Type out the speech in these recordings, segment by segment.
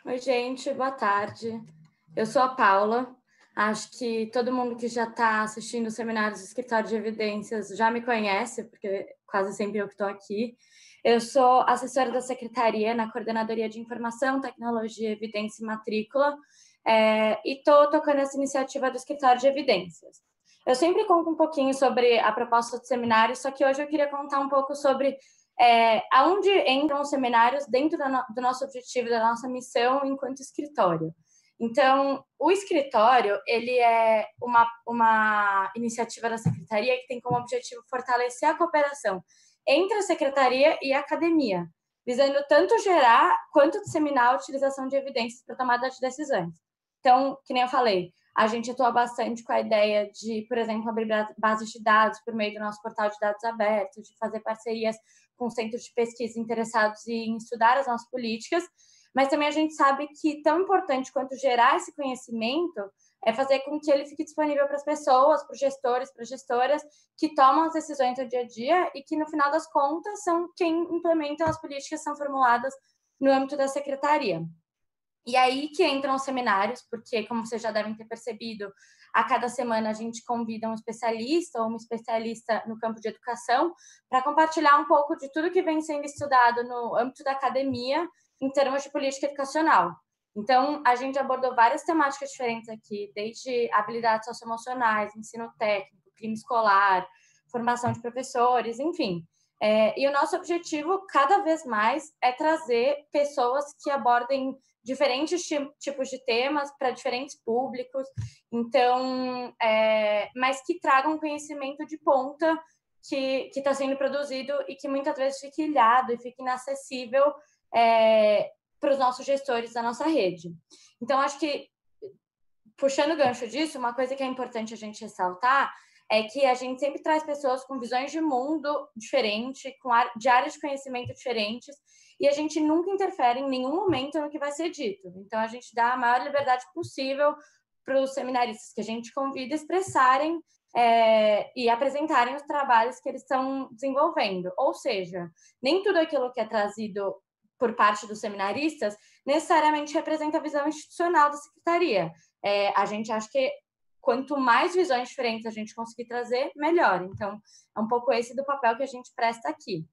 Oi, gente, boa tarde. Eu sou a Paula. Acho que todo mundo que já está assistindo os seminários do Escritório de Evidências já me conhece, porque quase sempre eu que estou aqui. Eu sou assessora da Secretaria na Coordenadoria de Informação, Tecnologia, Evidência e Matrícula, e estou tocando essa iniciativa do Escritório de Evidências. Eu sempre conto um pouquinho sobre a proposta do seminário, só que hoje eu queria contar um pouco sobre aonde entram os seminários dentro do nosso objetivo, da nossa missão enquanto escritório. Então, o escritório, ele é uma iniciativa da Secretaria que tem como objetivo fortalecer a cooperação entre a Secretaria e a academia, visando tanto gerar quanto disseminar a utilização de evidências para tomada de decisões. Então, que nem eu falei, a gente atua bastante com a ideia de, por exemplo, abrir bases de dados por meio do nosso portal de dados abertos, de fazer parcerias com centros de pesquisa interessados em estudar as nossas políticas, mas também a gente sabe que tão importante quanto gerar esse conhecimento é fazer com que ele fique disponível para as pessoas, para os gestores, para as gestoras que tomam as decisões do dia a dia e que, no final das contas, são quem implementam as políticas que são formuladas no âmbito da secretaria. E aí que entram os seminários, porque, como vocês já devem ter percebido, a cada semana a gente convida um especialista ou uma especialista no campo de educação para compartilhar um pouco de tudo que vem sendo estudado no âmbito da academia em termos de política educacional. Então, a gente abordou várias temáticas diferentes aqui, desde habilidades socioemocionais, ensino técnico, clima escolar, formação de professores, enfim. E o nosso objetivo, cada vez mais, é trazer pessoas que abordem diferentes tipos de temas para diferentes públicos, então, mas que tragam conhecimento de ponta que está sendo produzido e que muitas vezes fica ilhado e fica inacessível para os nossos gestores da nossa rede. Então, acho que, puxando o gancho disso, uma coisa que é importante a gente ressaltar é que a gente sempre traz pessoas com visões de mundo diferentes, de áreas de conhecimento diferentes, e a gente nunca interfere em nenhum momento no que vai ser dito. Então, a gente dá a maior liberdade possível para os seminaristas que a gente convida expressarem e apresentarem os trabalhos que eles estão desenvolvendo. Ou seja, nem tudo aquilo que é trazido por parte dos seminaristas necessariamente representa a visão institucional da secretaria. A gente acha que quanto mais visões diferentes a gente conseguir trazer, melhor. Então, é um pouco esse do papel que a gente presta aqui.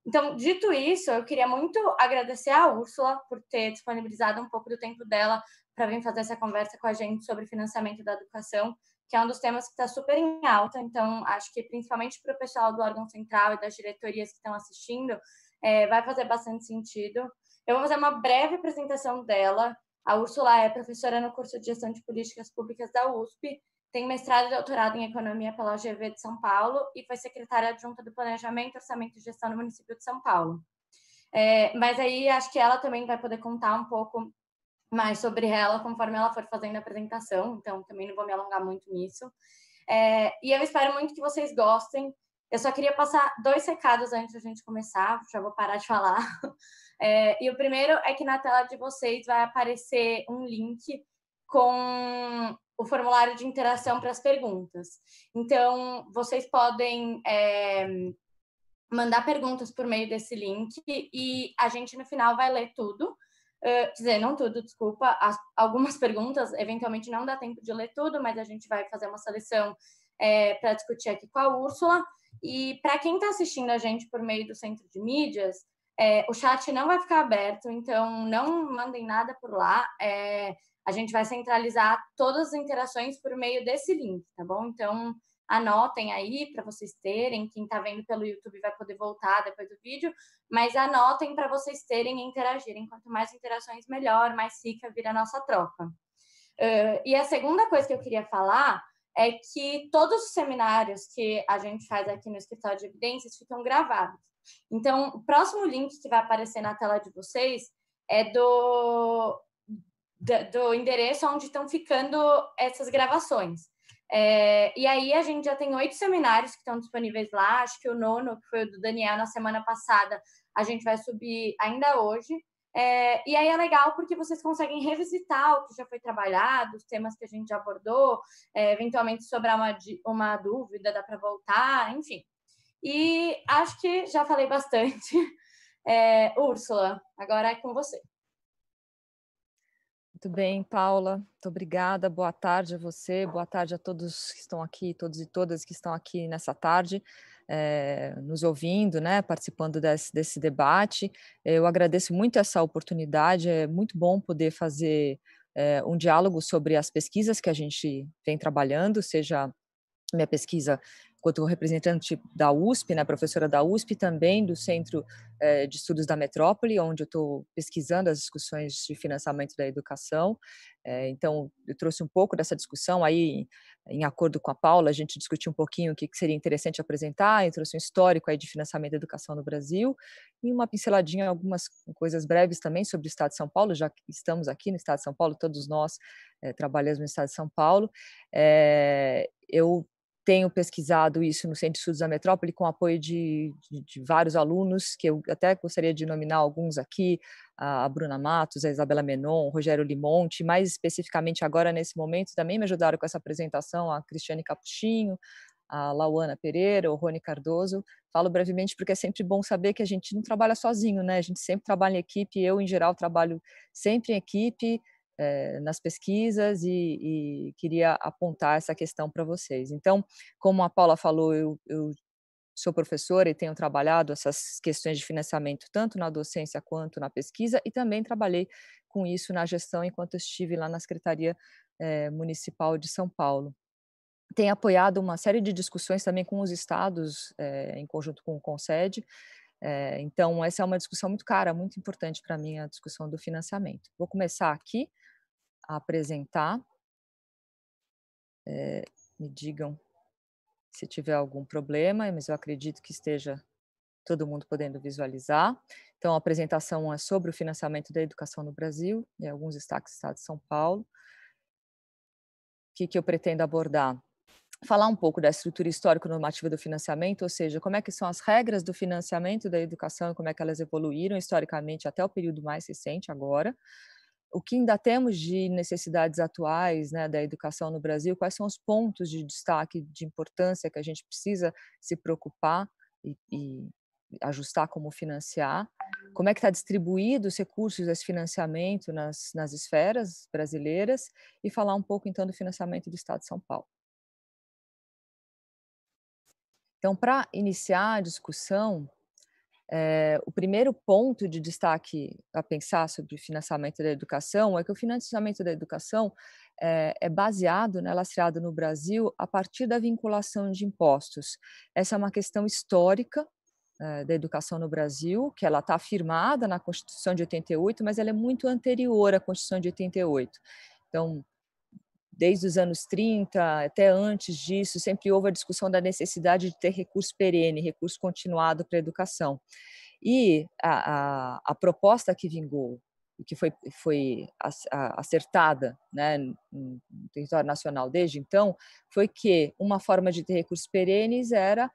Então, dito isso, eu queria muito agradecer a Úrsula por ter disponibilizado um pouco do tempo dela para vir fazer essa conversa com a gente sobre financiamento da educação, que é um dos temas que está super em alta. Então, acho que principalmente para o pessoal do órgão central e das diretorias que estão assistindo, vai fazer bastante sentido. Eu vou fazer uma breve apresentação dela. A Úrsula é professora no curso de Gestão de Políticas Públicas da USP, tem mestrado e doutorado em Economia pela UGV de São Paulo e foi secretária adjunta do Planejamento, Orçamento e Gestão no município de São Paulo. Mas aí acho que ela também vai poder contar um pouco mais sobre ela conforme ela for fazendo a apresentação, então também não vou me alongar muito nisso. E eu espero muito que vocês gostem. Eu só queria passar 2 recados antes da gente começar, já vou parar de falar. E o primeiro é que na tela de vocês vai aparecer um link com o formulário de interação para as perguntas. Então, vocês podem mandar perguntas por meio desse link e a gente, no final, vai ler tudo. Quer dizer, não tudo, desculpa. Algumas perguntas, eventualmente, não dá tempo de ler tudo, mas a gente vai fazer uma seleção para discutir aqui com a Úrsula. E para quem está assistindo a gente por meio do Centro de Mídias, o chat não vai ficar aberto, então não mandem nada por lá. A gente vai centralizar todas as interações por meio desse link, tá bom? Então, anotem aí para vocês terem. Quem está vendo pelo YouTube vai poder voltar depois do vídeo, mas anotem para vocês terem e interagirem. Quanto mais interações, melhor, mais rica vira a nossa troca. E a segunda coisa que eu queria falar é que todos os seminários que a gente faz aqui no Escritório de Evidências ficam gravados. Então, o próximo link que vai aparecer na tela de vocês é do endereço onde estão ficando essas gravações. E aí a gente já tem 8 seminários que estão disponíveis lá. Acho que o 9º, que foi o do Daniel na semana passada, a gente vai subir ainda hoje. E aí é legal porque vocês conseguem revisitar o que já foi trabalhado, os temas que a gente já abordou, eventualmente sobrar uma dúvida, dá para voltar, enfim. E acho que já falei bastante. Úrsula, agora é com você. Muito bem, Paula, muito obrigada, boa tarde a você, boa tarde a todos que estão aqui, todos e todas que estão aqui nessa tarde, nos ouvindo, né, participando desse debate. Eu agradeço muito essa oportunidade, é muito bom poder fazer um diálogo sobre as pesquisas que a gente vem trabalhando, seja minha pesquisa enquanto representante da USP, né, professora da USP, também do Centro de Estudos da Metrópole, onde eu estou pesquisando as discussões de financiamento da educação. Então, eu trouxe um pouco dessa discussão aí, em acordo com a Paula, a gente discutiu um pouquinho o que seria interessante apresentar, eu trouxe um histórico aí de financiamento da educação no Brasil, e uma pinceladinha, algumas coisas breves também sobre o Estado de São Paulo, já que estamos aqui no Estado de São Paulo, todos nós trabalhamos no Estado de São Paulo. Eu tenho pesquisado isso no Centro de Estudos da Metrópole com apoio de vários alunos, que eu até gostaria de nominar alguns aqui, a Bruna Matos, a Isabela Menon, o Rogério Limonte, mais especificamente agora nesse momento também me ajudaram com essa apresentação a Cristiane Capuchinho, a Lauana Pereira, o Rony Cardoso. Falo brevemente porque é sempre bom saber que a gente não trabalha sozinho, né? A gente sempre trabalha em equipe, eu em geral trabalho sempre em equipe, nas pesquisas e queria apontar essa questão para vocês. Então, como a Paula falou, eu sou professora e tenho trabalhado essas questões de financiamento tanto na docência quanto na pesquisa e também trabalhei com isso na gestão enquanto estive lá na Secretaria Municipal de São Paulo. Tenho apoiado uma série de discussões também com os estados, em conjunto com o Concede. Então, essa é uma discussão muito cara, muito importante para mim, a discussão do financiamento. Vou começar aqui a apresentar. Me digam se tiver algum problema, mas eu acredito que esteja todo mundo podendo visualizar. Então, a apresentação é sobre o financiamento da educação no Brasil, e alguns destaques do Estado de São Paulo. O que eu pretendo abordar? Falar um pouco da estrutura histórico-normativa do financiamento, ou seja, como é que são as regras do financiamento da educação e como é que elas evoluíram historicamente até o período mais recente agora. O que ainda temos de necessidades atuais, né, da educação no Brasil, quais são os pontos de destaque, de importância que a gente precisa se preocupar e ajustar como financiar, como é que está distribuído os recursos desse financiamento nas esferas brasileiras e falar um pouco então do financiamento do Estado de São Paulo. Então, para iniciar a discussão, o primeiro ponto de destaque a pensar sobre o financiamento da educação é que o financiamento da educação é baseado, né, lastreado no Brasil a partir da vinculação de impostos. Essa é uma questão histórica da educação no Brasil, que ela está afirmada na Constituição de 88, mas ela é muito anterior à Constituição de 88. Então, desde os anos 30, até antes disso, sempre houve a discussão da necessidade de ter recurso perene, recurso continuado para a educação. E a proposta que vingou, e que foi acertada, né, no território nacional desde então, foi que uma forma de ter recursos perenes era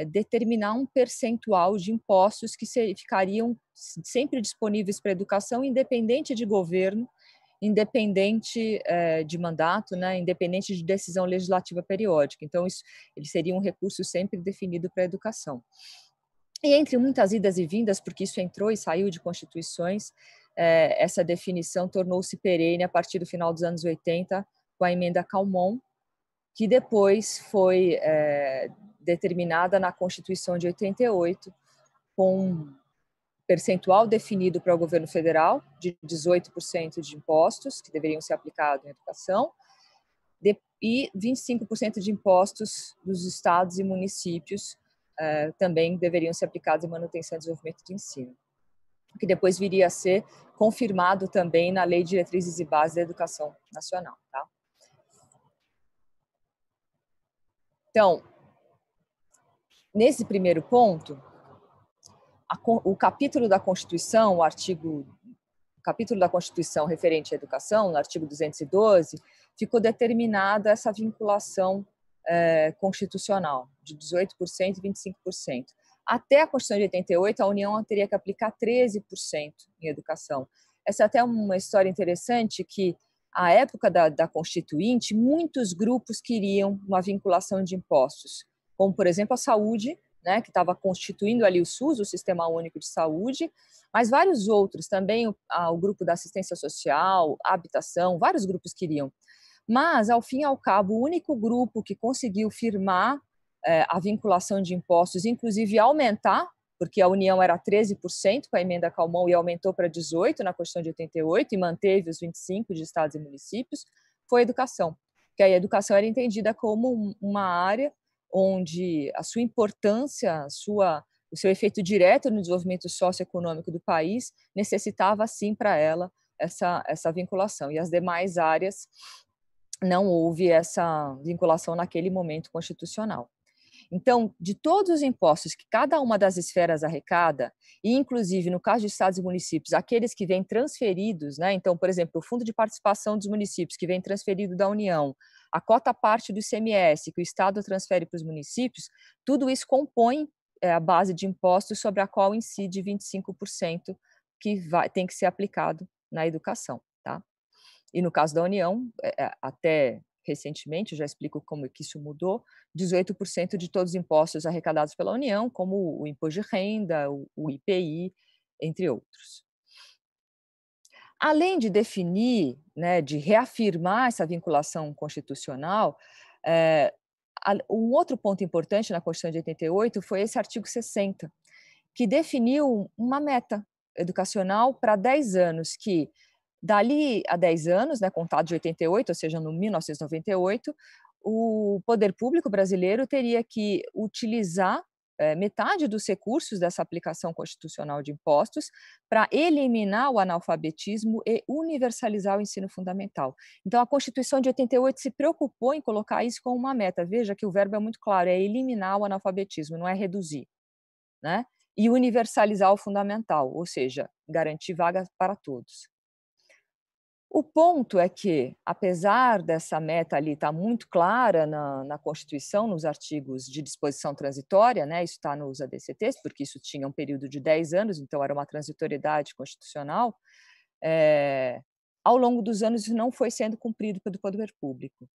determinar um percentual de impostos que ficariam sempre disponíveis para a educação, independente de governo, independente de mandato, né, independente de decisão legislativa periódica. Então, ele seria um recurso sempre definido para a educação. E entre muitas idas e vindas, porque isso entrou e saiu de constituições, essa definição tornou-se perene a partir do final dos anos 80, com a emenda Calmon, que depois foi determinada na Constituição de 88, com percentual definido para o governo federal, de 18% de impostos, que deveriam ser aplicados em educação, e 25% de impostos dos estados e municípios também deveriam ser aplicados em manutenção e desenvolvimento de ensino, que depois viria a ser confirmado também na Lei de Diretrizes e Bases da Educação Nacional. Tá? Então, nesse primeiro ponto, o capítulo da Constituição, o capítulo da Constituição referente à educação, no artigo 212, ficou determinada essa vinculação constitucional de 18% e 25%. Até a Constituição de 88, a União teria que aplicar 13% em educação. Essa é até uma história interessante que, à época da Constituinte, muitos grupos queriam uma vinculação de impostos, como, por exemplo, a saúde, né, que estava constituindo ali o SUS, o Sistema Único de Saúde, mas vários outros, também o grupo da assistência social, habitação, vários grupos queriam. Mas, ao fim e ao cabo, o único grupo que conseguiu firmar a vinculação de impostos, inclusive aumentar, porque a União era 13% com a emenda Calmon e aumentou para 18% na Constituição de 88% e manteve os 25% de estados e municípios, foi a educação. Porque a educação era entendida como uma área onde a sua importância, o seu efeito direto no desenvolvimento socioeconômico do país necessitava, sim, para ela essa vinculação. E as demais áreas não houve essa vinculação naquele momento constitucional. Então, de todos os impostos que cada uma das esferas arrecada, e inclusive no caso de estados e municípios, aqueles que vêm transferidos, né? Então, por exemplo, o fundo de participação dos municípios que vem transferido da União, a cota parte do ICMS que o estado transfere para os municípios, tudo isso compõe a base de impostos sobre a qual incide 25% que tem que ser aplicado na educação, tá? E no caso da União, até recentemente, eu já explico como que isso mudou, 18% de todos os impostos arrecadados pela União, como o imposto de renda, o IPI, entre outros. Além de definir, né, de reafirmar essa vinculação constitucional, um outro ponto importante na Constituição de 88 foi esse artigo 60, que definiu uma meta educacional para 10 anos, que dali a 10 anos, né, contado de 88, ou seja, no 1998, o poder público brasileiro teria que utilizar metade dos recursos dessa aplicação constitucional de impostos para eliminar o analfabetismo e universalizar o ensino fundamental. Então, a Constituição de 88 se preocupou em colocar isso como uma meta. Veja que o verbo é muito claro, é eliminar o analfabetismo, não é reduzir, né? E universalizar o fundamental, ou seja, garantir vagas para todos. O ponto é que, apesar dessa meta ali estar muito clara na Constituição, nos artigos de disposição transitória, né, isso está nos ADCTs, porque isso tinha um período de 10 anos, então era uma transitoriedade constitucional, ao longo dos anos isso não foi sendo cumprido pelo poder público.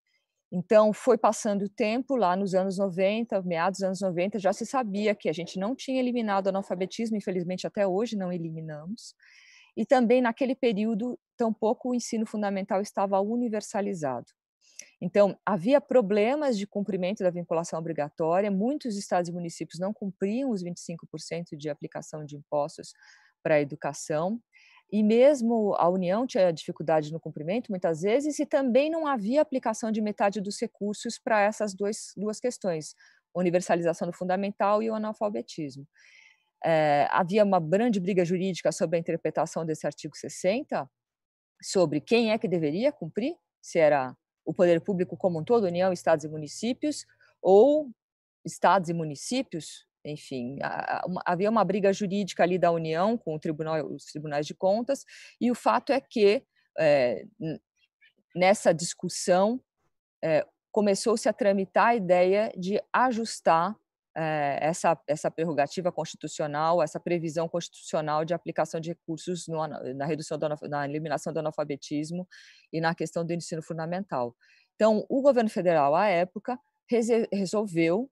Então, foi passando o tempo, lá nos anos 90, meados dos anos 90, já se sabia que a gente não tinha eliminado o analfabetismo, infelizmente até hoje não eliminamos, e também naquele período, tampouco o ensino fundamental estava universalizado. Então, havia problemas de cumprimento da vinculação obrigatória, muitos estados e municípios não cumpriam os 25% de aplicação de impostos para a educação, e mesmo a União tinha dificuldade no cumprimento, muitas vezes, e também não havia aplicação de metade dos recursos para essas duas questões, universalização do fundamental e o analfabetismo. Havia uma grande briga jurídica sobre a interpretação desse artigo 60, sobre quem é que deveria cumprir, se era o poder público como um todo, União, estados e municípios, ou estados e municípios, enfim, havia uma briga jurídica ali da União com os tribunais de contas, e o fato é que, nessa discussão, começou-se a tramitar a ideia de ajustar essa prerrogativa constitucional, essa previsão constitucional de aplicação de recursos na redução, na eliminação do analfabetismo e na questão do ensino fundamental. Então, o governo federal, à época, resolveu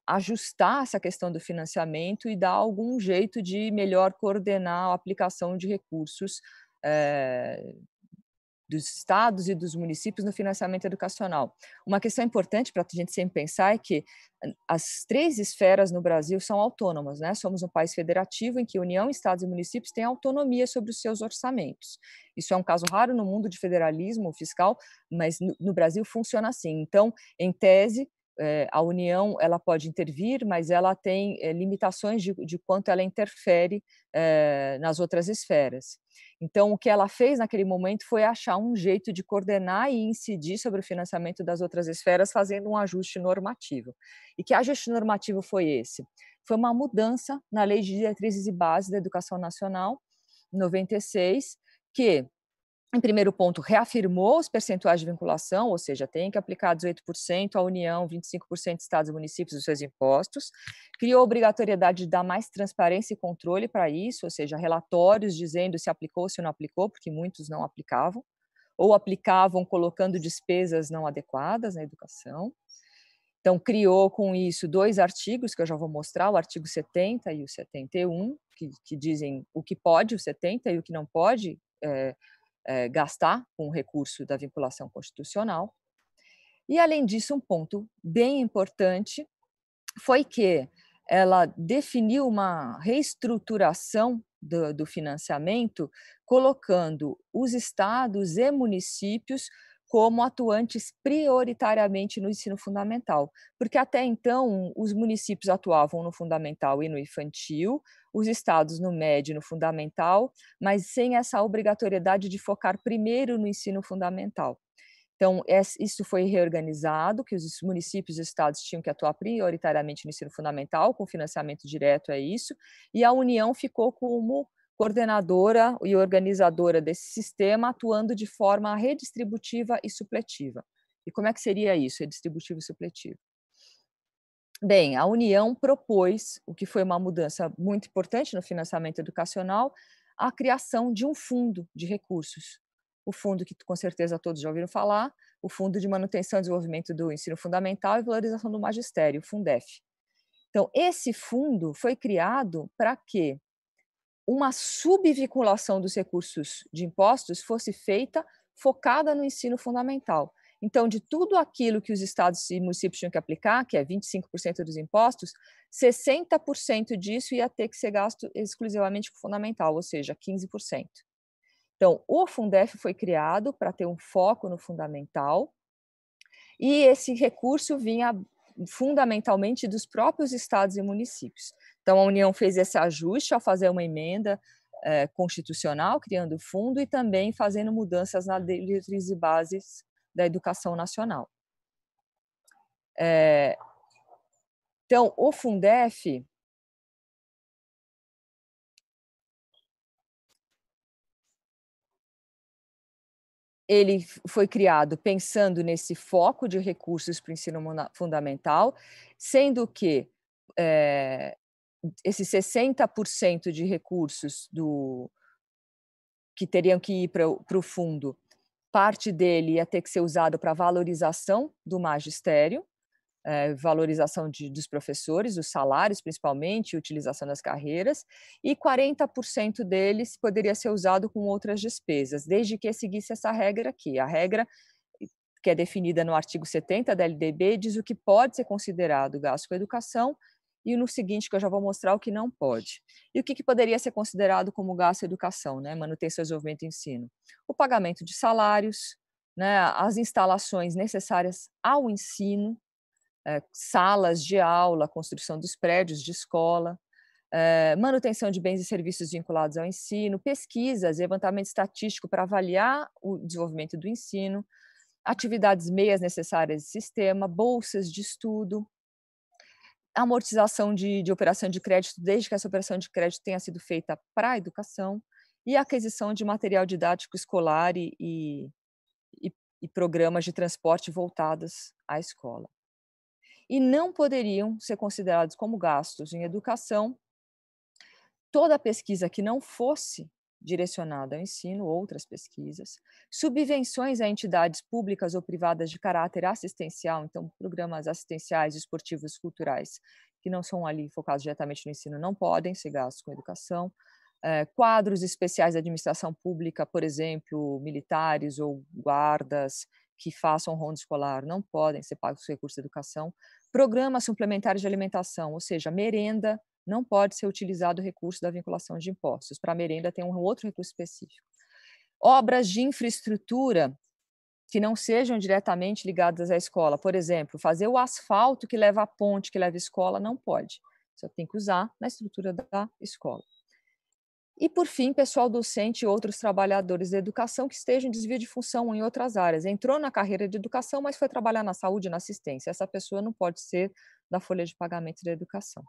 ajustar essa questão do financiamento e dar algum jeito de melhor coordenar a aplicação de recursos dos estados e dos municípios no financiamento educacional. Uma questão importante para a gente sempre pensar é que as 3 esferas no Brasil são autônomas, né? Somos um país federativo em que União, estados e municípios têm autonomia sobre os seus orçamentos. Isso é um caso raro no mundo de federalismo fiscal, mas no Brasil funciona assim. Então, em tese, a União ela pode intervir, mas ela tem limitações de quanto ela interfere nas outras esferas. Então, o que ela fez naquele momento foi achar um jeito de coordenar e incidir sobre o financiamento das outras esferas, fazendo um ajuste normativo. E que ajuste normativo foi esse? Foi uma mudança na Lei de Diretrizes e Bases da Educação Nacional, 96, que, em primeiro ponto, reafirmou os percentuais de vinculação, ou seja, tem que aplicar 18% à União, 25% estados e municípios dos seus impostos, criou a obrigatoriedade de dar mais transparência e controle para isso, ou seja, relatórios dizendo se aplicou ou se não aplicou, porque muitos não aplicavam, ou aplicavam colocando despesas não adequadas na educação. Então, criou com isso 2 artigos, que eu já vou mostrar, o artigo 70 e o 71, que dizem o que pode, o 70, e o que não pode gastar com o recurso da vinculação constitucional. E, além disso, um ponto bem importante foi que ela definiu uma reestruturação do financiamento, colocando os estados e municípios como atuantes prioritariamente no ensino fundamental, porque até então os municípios atuavam no fundamental e no infantil, os estados no médio e no fundamental, mas sem essa obrigatoriedade de focar primeiro no ensino fundamental. Então, isso foi reorganizado, que os municípios e os estados tinham que atuar prioritariamente no ensino fundamental, com financiamento direto a isso, e a União ficou como coordenadora e organizadora desse sistema, atuando de forma redistributiva e supletiva. E como é que seria isso, redistributivo e supletivo? Bem, a União propôs, o que foi uma mudança muito importante no financiamento educacional, a criação de um fundo de recursos. O fundo que com certeza todos já ouviram falar, o Fundo de Manutenção e Desenvolvimento do Ensino Fundamental e Valorização do Magistério, o Fundef. Então, esse fundo foi criado para que uma subvinculação dos recursos de impostos fosse feita focada no ensino fundamental. Então, de tudo aquilo que os estados e municípios tinham que aplicar, que é 25% dos impostos, 60% disso ia ter que ser gasto exclusivamente com o fundamental, ou seja, 15%. Então, o Fundef foi criado para ter um foco no fundamental, e esse recurso vinha fundamentalmente dos próprios estados e municípios. Então, a União fez esse ajuste ao fazer uma emenda constitucional, criando o fundo, e também fazendo mudanças nas diretrizes e bases da educação nacional. Então, o Fundef ele foi criado pensando nesse foco de recursos para o ensino fundamental, sendo que esses 60% de recursos que teriam que ir para o fundo, parte dele ia ter que ser usado para valorização do magistério, valorização dos professores, os salários principalmente, utilização das carreiras, e 40% deles poderia ser usado com outras despesas, desde que seguisse essa regra aqui. A regra, que é definida no artigo 70 da LDB, diz o que pode ser considerado gasto com educação, e no seguinte, que eu já vou mostrar o que não pode. E o que poderia ser considerado como gasto com educação, né? Manutenção, desenvolvimento e ensino? O pagamento de salários, né? As instalações necessárias ao ensino, salas de aula, construção dos prédios de escola, manutenção de bens e serviços vinculados ao ensino, pesquisas, levantamento estatístico para avaliar o desenvolvimento do ensino, atividades meias necessárias de sistema, bolsas de estudo, amortização de operação de crédito, desde que essa operação de crédito tenha sido feita para a educação, e aquisição de material didático escolar e programas de transporte voltados à escola. E não poderiam ser considerados como gastos em educação toda pesquisa que não fosse direcionada ao ensino, outras pesquisas, subvenções a entidades públicas ou privadas de caráter assistencial, então programas assistenciais, esportivos, culturais, que não são ali focados diretamente no ensino, não podem ser gastos com educação, quadros especiais de administração pública, por exemplo, militares ou guardas que façam ronda escolar, não podem ser pagos com recursos de educação, programas suplementares de alimentação, ou seja, merenda, não pode ser utilizado o recurso da vinculação de impostos. Para a merenda tem um outro recurso específico. Obras de infraestrutura que não sejam diretamente ligadas à escola. Por exemplo, fazer o asfalto que leva à ponte, que leva à escola, não pode. Só tem que usar na estrutura da escola. E, por fim, pessoal docente e outros trabalhadores da educação que estejam em desvio de função em outras áreas. Entrou na carreira de educação, mas foi trabalhar na saúde e na assistência. Essa pessoa não pode ser da folha de pagamento da educação.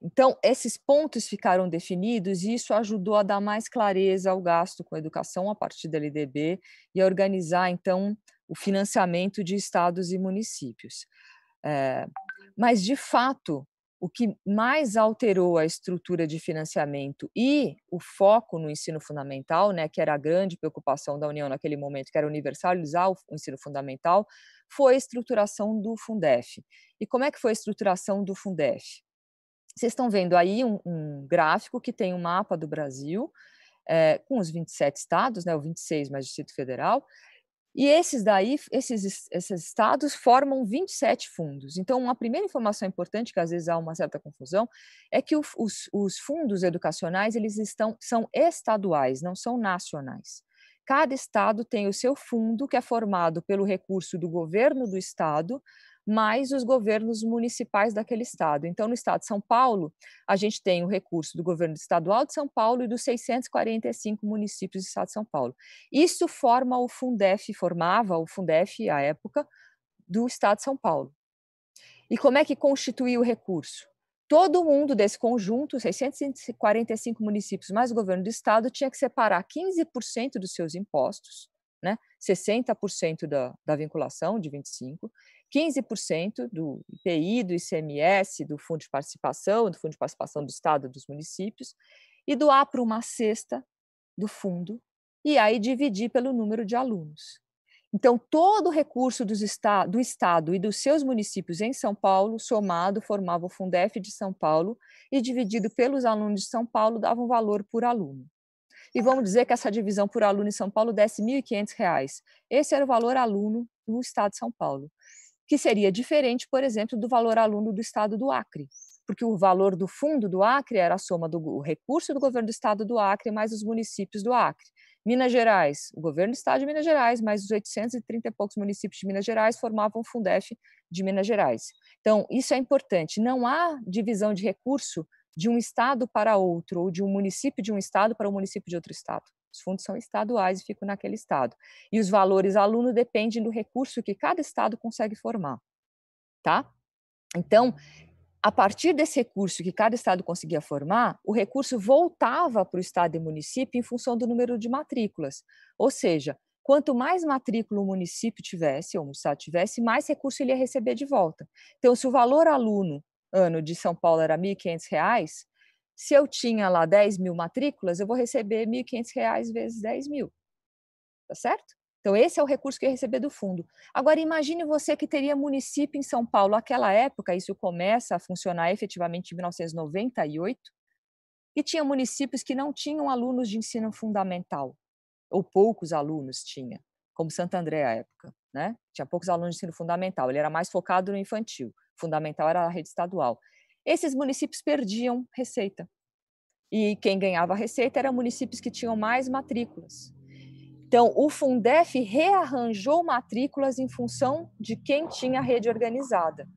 Então, esses pontos ficaram definidos e isso ajudou a dar mais clareza ao gasto com a educação a partir da LDB e a organizar, então, o financiamento de estados e municípios. Mas, de fato, o que mais alterou a estrutura de financiamento e o foco no ensino fundamental, né, que era a grande preocupação da União naquele momento, que era universalizar o ensino fundamental, foi a estruturação do Fundef. E como é que foi a estruturação do Fundef? Vocês estão vendo aí um gráfico que tem um mapa do Brasil, com os 27 estados, né, o 26 mais Distrito Federal, e esses estados formam 27 fundos. Então, uma primeira informação importante, que às vezes há uma certa confusão, é que os fundos educacionais são estaduais, não são nacionais. Cada estado tem o seu fundo, que é formado pelo recurso do governo do estado, mais os governos municipais daquele estado. Então, no estado de São Paulo, a gente tem o recurso do governo estadual de São Paulo e dos 645 municípios do estado de São Paulo. Isso formava o Fundef, à época, do estado de São Paulo. E como é que constituía o recurso? Todo mundo desse conjunto, 645 municípios mais o governo do estado, tinha que separar 15% dos seus impostos, né? 60% da vinculação, de 25%, 15% do IPI, do ICMS, do Fundo de Participação, do Estado, dos municípios, e doar para uma cesta do fundo, e aí dividir pelo número de alunos. Então, todo o recurso do Estado e dos seus municípios em São Paulo, somado, formava o Fundef de São Paulo, e dividido pelos alunos de São Paulo, dava um valor por aluno. E vamos dizer que essa divisão por aluno em São Paulo desse R$ 1.500. Esse era o valor aluno no estado de São Paulo, que seria diferente, por exemplo, do valor aluno do estado do Acre, porque o valor do fundo do Acre era a soma do recurso do governo do estado do Acre mais os municípios do Acre. Minas Gerais, o governo do estado de Minas Gerais, mais os 830 e poucos municípios de Minas Gerais formavam o Fundef de Minas Gerais. Então, isso é importante, não há divisão de recurso de um estado para outro, ou de um município de um estado para um município de outro estado. Os fundos são estaduais e ficam naquele estado. E os valores aluno dependem do recurso que cada estado consegue formar, tá? Então, a partir desse recurso que cada estado conseguia formar, o recurso voltava para o estado e município em função do número de matrículas. Ou seja, quanto mais matrícula o município tivesse, ou o estado tivesse, mais recurso ele ia receber de volta. Então, se o valor aluno ano de São Paulo era R$ 1.500, se eu tinha lá 10 mil matrículas, eu vou receber R$ 1.500 vezes 10 mil, tá certo? Então, esse é o recurso que eu ia receber do fundo. Agora, imagine você que teria município em São Paulo, naquela época, isso começa a funcionar efetivamente em 1998, e tinha municípios que não tinham alunos de ensino fundamental, ou poucos alunos tinha, como Santo André à época, né? Tinha poucos alunos de ensino fundamental, ele era mais focado no infantil, fundamental era a rede estadual. Esses municípios perdiam receita, e quem ganhava receita eram municípios que tinham mais matrículas. Então, o Fundef rearranjou matrículas em função de quem tinha a rede organizada.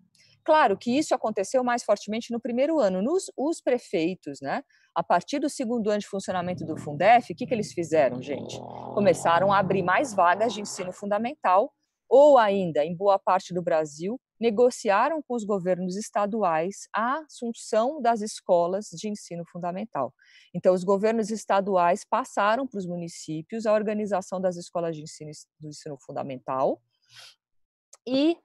Claro que isso aconteceu mais fortemente no primeiro ano. Os prefeitos, né, a partir do segundo ano de funcionamento do Fundef, o que eles fizeram, gente? Começaram a abrir mais vagas de ensino fundamental, ou ainda, em boa parte do Brasil, negociaram com os governos estaduais a assunção das escolas de ensino fundamental. Então, os governos estaduais passaram para os municípios a organização das escolas de ensino do ensino fundamental e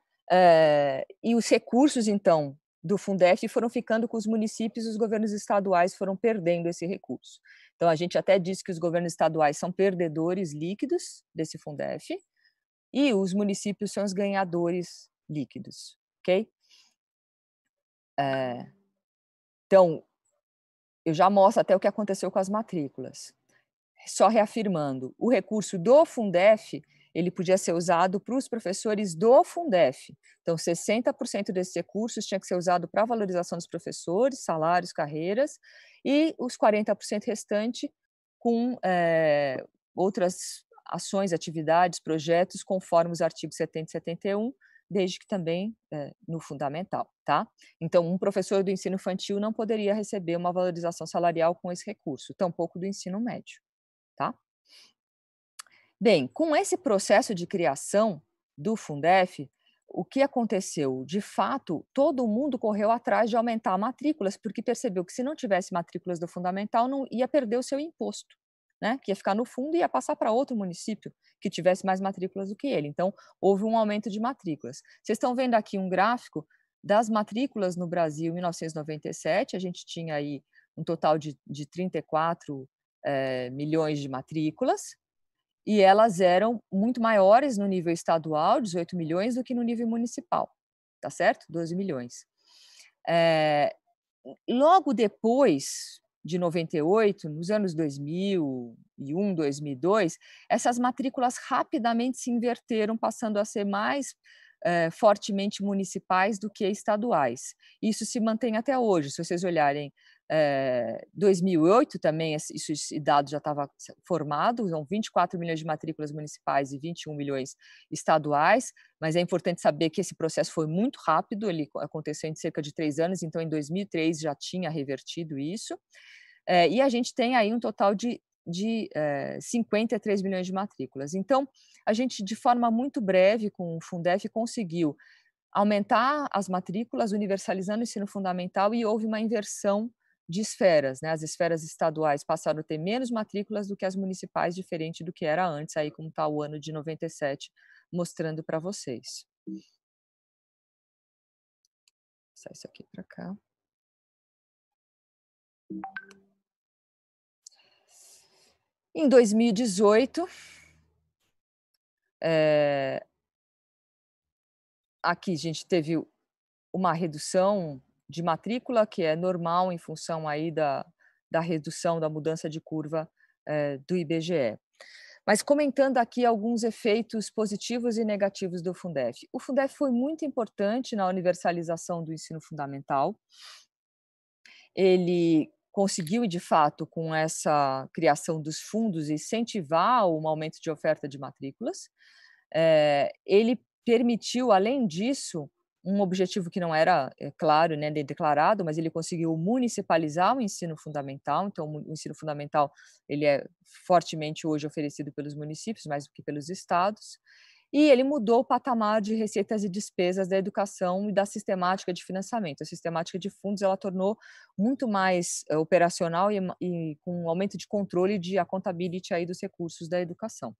os recursos, então, do Fundef foram ficando com os municípios e os governos estaduais foram perdendo esse recurso. Então, a gente até diz que os governos estaduais são perdedores líquidos desse Fundef e os municípios são os ganhadores líquidos, ok? Então, eu já mostro até o que aconteceu com as matrículas. Só reafirmando, o recurso do Fundef, ele podia ser usado para os professores do Fundef. Então, 60% desses recursos tinha que ser usado para a valorização dos professores, salários, carreiras, e os 40% restante com outras ações, atividades, projetos, conforme os artigos 70 e 71, desde que também no fundamental, tá? Então, um professor do ensino infantil não poderia receber uma valorização salarial com esse recurso, tampouco do ensino médio, tá? Bem, com esse processo de criação do Fundef, o que aconteceu? De fato, todo mundo correu atrás de aumentar matrículas, porque percebeu que se não tivesse matrículas do fundamental, não ia perder o seu imposto, né? Que ia ficar no fundo e ia passar para outro município que tivesse mais matrículas do que ele. Então, houve um aumento de matrículas. Vocês estão vendo aqui um gráfico das matrículas no Brasil em 1997, a gente tinha aí um total de 34 milhões de matrículas, e elas eram muito maiores no nível estadual, 18 milhões, do que no nível municipal, tá certo? 12 milhões. Logo depois de 98, nos anos 2001, 2002, essas matrículas rapidamente se inverteram, passando a ser mais fortemente municipais do que estaduais. Isso se mantém até hoje. Se vocês olharem 2008 também, esse dado já estava formado, são 24 milhões de matrículas municipais e 21 milhões estaduais, mas é importante saber que esse processo foi muito rápido, ele aconteceu em cerca de 3 anos, então em 2003 já tinha revertido isso, e a gente tem aí um total de 53 milhões de matrículas. Então, a gente, de forma muito breve, com o Fundef, conseguiu aumentar as matrículas, universalizando o ensino fundamental, e houve uma inversão de esferas, né? As esferas estaduais passaram a ter menos matrículas do que as municipais, diferente do que era antes, aí como está o ano de 97 mostrando para vocês. Vou passar isso aqui para cá. Em 2018, aqui a gente teve uma redução de matrícula, que é normal em função aí da redução, da mudança de curva do IBGE. Mas comentando aqui alguns efeitos positivos e negativos do Fundef. O Fundef foi muito importante na universalização do ensino fundamental. Ele conseguiu, de fato, com essa criação dos fundos, incentivar um aumento de oferta de matrículas. Ele permitiu, além disso, um objetivo que não era, claro, né, declarado, mas ele conseguiu municipalizar o ensino fundamental. Então, o ensino fundamental ele é fortemente hoje oferecido pelos municípios, mais do que pelos estados. E ele mudou o patamar de receitas e despesas da educação e da sistemática de financiamento. A sistemática de fundos ela tornou muito mais operacional e com um aumento de controle de accountability aí dos recursos da educação.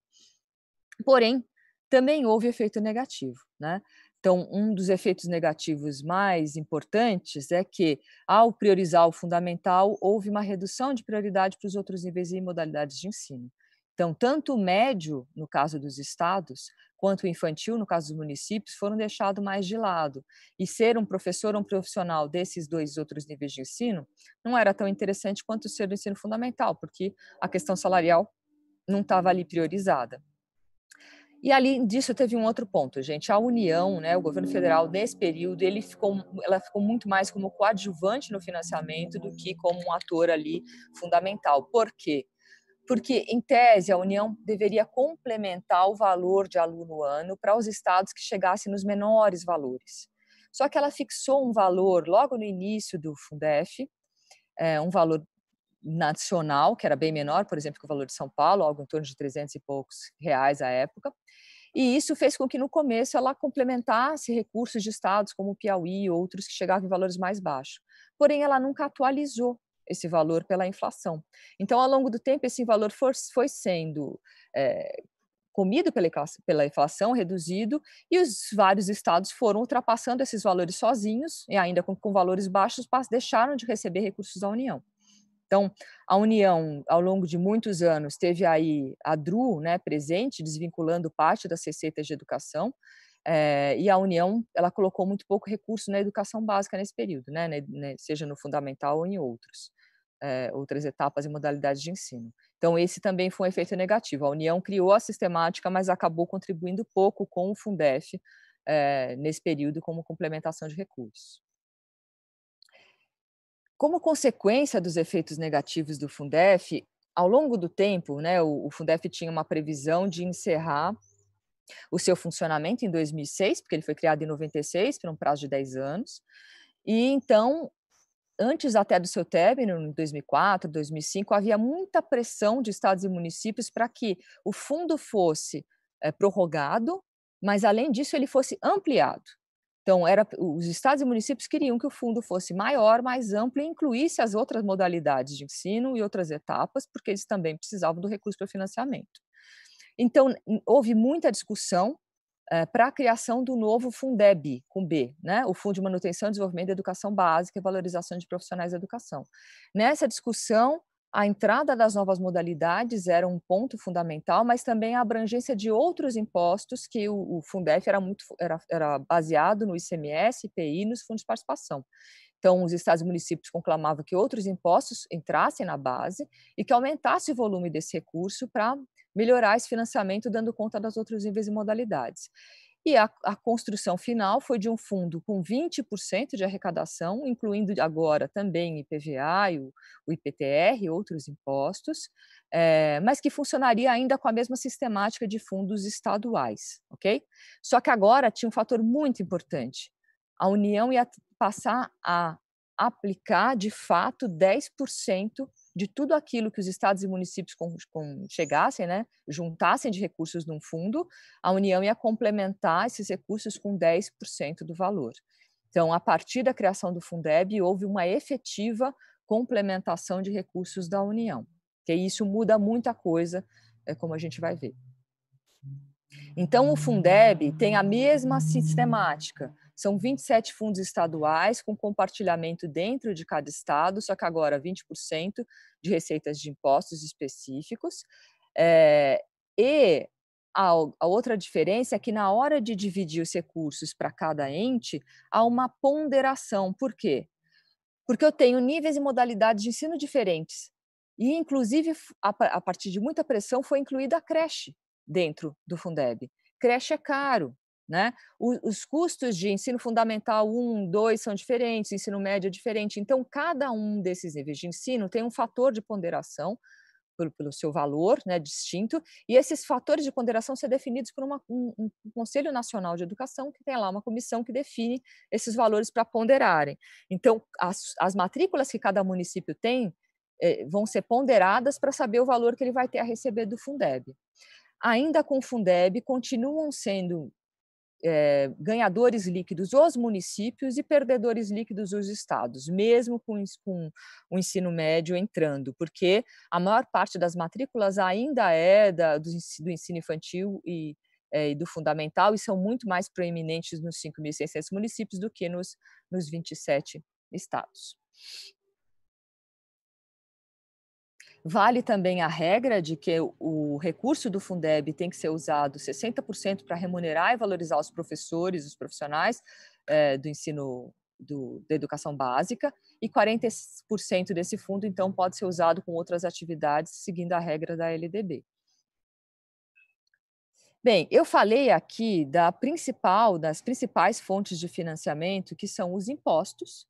Porém, também houve efeito negativo, né? Então, um dos efeitos negativos mais importantes é que, ao priorizar o fundamental, houve uma redução de prioridade para os outros níveis e modalidades de ensino. Então, tanto o médio, no caso dos estados, quanto o infantil, no caso dos municípios, foram deixados mais de lado. E ser um professor ou um profissional desses dois outros níveis de ensino não era tão interessante quanto ser do ensino fundamental, porque a questão salarial não estava ali priorizada. E além disso teve um outro ponto, gente, a União, né, o governo federal nesse período, ela ficou muito mais como coadjuvante no financiamento do que como um ator ali fundamental. Por quê? Porque, em tese, a União deveria complementar o valor de aluno ano para os estados que chegassem nos menores valores. Só que ela fixou um valor logo no início do Fundef, um valor nacional, que era bem menor, por exemplo, que o valor de São Paulo, algo em torno de 300 e poucos reais à época. E isso fez com que, no começo, ela complementasse recursos de estados como o Piauí e outros que chegavam em valores mais baixos. Porém, ela nunca atualizou esse valor pela inflação. Então, ao longo do tempo, esse valor foi sendo comido pela inflação, reduzido, e os vários estados foram ultrapassando esses valores sozinhos, e ainda com valores baixos, deixaram de receber recursos da União. Então, a União, ao longo de muitos anos, teve aí a DRU, né, presente, desvinculando parte das receitas de educação, e a União ela colocou muito pouco recurso na educação básica nesse período, né, seja no fundamental ou em outras etapas e modalidades de ensino. Então, esse também foi um efeito negativo. A União criou a sistemática, mas acabou contribuindo pouco com o Fundef nesse período como complementação de recursos. Como consequência dos efeitos negativos do Fundef, ao longo do tempo, né, o Fundef tinha uma previsão de encerrar o seu funcionamento em 2006, porque ele foi criado em 96, por um prazo de 10 anos, e então, antes até do seu término, em 2004, 2005, havia muita pressão de estados e municípios para que o fundo fosse prorrogado, mas, além disso, ele fosse ampliado. Então, os estados e municípios queriam que o fundo fosse maior, mais amplo e incluísse as outras modalidades de ensino e outras etapas, porque eles também precisavam do recurso para financiamento. Então, houve muita discussão para a criação do novo Fundeb, com B, né? O Fundo de Manutenção e Desenvolvimento da Educação Básica e Valorização de Profissionais da Educação. Nessa discussão, a entrada das novas modalidades era um ponto fundamental, mas também a abrangência de outros impostos, que o Fundef era baseado no ICMS, IPI e nos fundos de participação. Então, os estados e municípios conclamavam que outros impostos entrassem na base e que aumentasse o volume desse recurso para melhorar esse financiamento, dando conta das outros níveis e modalidades. E a construção final foi de um fundo com 20% de arrecadação, incluindo agora também IPVA, o IPTR e outros impostos, mas que funcionaria ainda com a mesma sistemática de fundos estaduais, ok? Só que agora tinha um fator muito importante. A União ia passar a aplicar, de fato, 10% de tudo aquilo que os estados e municípios chegassem, né, juntassem de recursos num fundo, a União ia complementar esses recursos com 10% do valor. Então, a partir da criação do Fundeb, houve uma efetiva complementação de recursos da União, que isso muda muita coisa, como a gente vai ver. Então, o Fundeb tem a mesma sistemática. São 27 fundos estaduais com compartilhamento dentro de cada estado, só que agora 20% de receitas de impostos específicos. E a outra diferença é que na hora de dividir os recursos para cada ente, há uma ponderação. Por quê? Porque eu tenho níveis e modalidades de ensino diferentes. E, inclusive, a partir de muita pressão, foi incluída a creche dentro do Fundeb. Creche é caro, né? Os custos de ensino fundamental 1, 2 são diferentes, ensino médio é diferente. Então, cada um desses níveis de ensino tem um fator de ponderação pelo seu valor, né, distinto, e esses fatores de ponderação são definidos por um Conselho Nacional de Educação, que tem lá uma comissão que define esses valores para ponderarem. Então, as matrículas que cada município tem vão ser ponderadas para saber o valor que ele vai ter a receber do Fundeb. Ainda com o Fundeb, continuam sendo ganhadores líquidos os municípios e perdedores líquidos os estados, mesmo com o ensino médio entrando, porque a maior parte das matrículas ainda é do ensino infantil e do fundamental, e são muito mais proeminentes nos 5.600 municípios do que nos 27 estados. Vale também a regra de que o recurso do Fundeb tem que ser usado 60% para remunerar e valorizar os professores, os profissionais do ensino da educação básica, e 40% desse fundo, então, pode ser usado com outras atividades, seguindo a regra da LDB. Bem, eu falei aqui das principais fontes de financiamento, que são os impostos,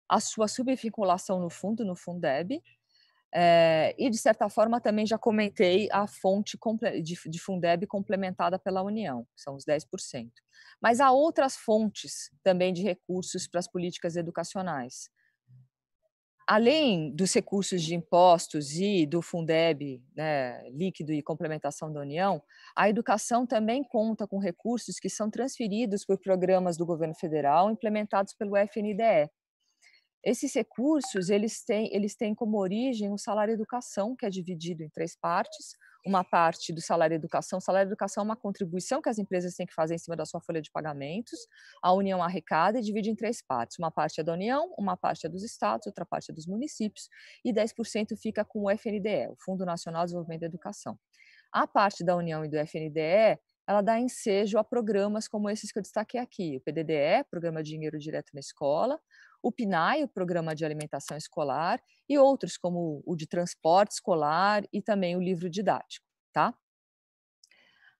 a sua subvinculação no fundo, no Fundeb, e, de certa forma, também já comentei a fonte de Fundeb complementada pela União, que são os 10%. Mas há outras fontes também de recursos para as políticas educacionais. Além dos recursos de impostos e do Fundeb, né, líquido e complementação da União, a educação também conta com recursos que são transferidos por programas do governo federal implementados pelo FNDE. Esses recursos, eles têm como origem o salário educação, que é dividido em 3 partes. Uma parte do salário educação. O salário educação é uma contribuição que as empresas têm que fazer em cima da sua folha de pagamentos. A União arrecada e divide em 3 partes. Uma parte é da União, uma parte é dos estados, outra parte é dos municípios, e 10% fica com o FNDE, o Fundo Nacional de Desenvolvimento da Educação. A parte da União e do FNDE, ela dá ensejo a programas como esses que eu destaquei aqui: o PDDE, Programa Dinheiro Direto na Escola, o PNAE, o Programa de Alimentação Escolar, e outros como o de transporte escolar e também o livro didático, tá?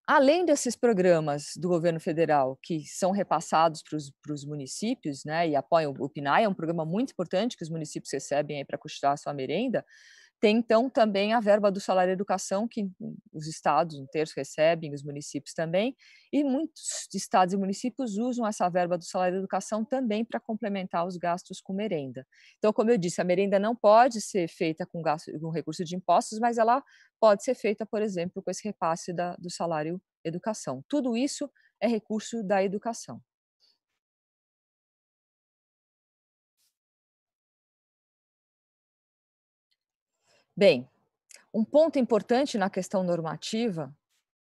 Além desses programas do governo federal que são repassados para os municípios, né, e apoiam o PNAE, é um programa muito importante que os municípios recebem para custear a sua merenda. Tem, então, também a verba do salário educação, que os estados, 1/3 recebem, os municípios também, e muitos estados e municípios usam essa verba do salário educação também para complementar os gastos com merenda. Então, como eu disse, a merenda não pode ser feita com recurso de impostos, mas ela pode ser feita, por exemplo, com esse repasse do salário educação. Tudo isso é recurso da educação. Bem, um ponto importante na questão normativa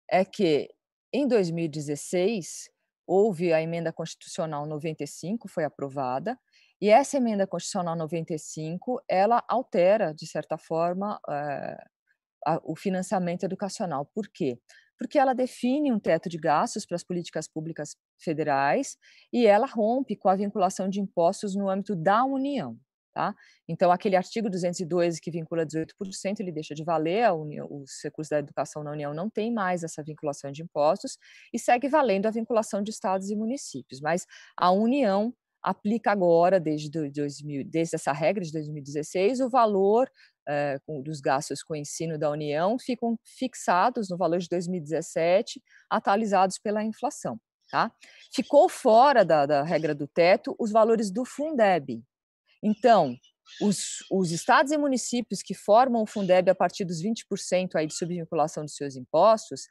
é que Em 2016, houve a emenda constitucional 95, foi aprovada, e essa emenda constitucional 95, ela altera, de certa forma, o financiamento educacional. Por quê? Porque ela define um teto de gastos para as políticas públicas federais e ela rompe com a vinculação de impostos no âmbito da União. Tá? Então, aquele artigo 202 que vincula 18%, ele deixa de valer, os recursos da educação na União não tem mais essa vinculação de impostos e segue valendo a vinculação de estados e municípios, mas a União aplica agora, desde essa regra de 2016, o valor dos gastos com o ensino da União ficam fixados no valor de 2017, atualizados pela inflação. Tá? Ficou fora da regra do teto os valores do Fundeb. Então, os estados e municípios que formam o Fundeb a partir dos 20% aí de subvinculação dos seus impostos,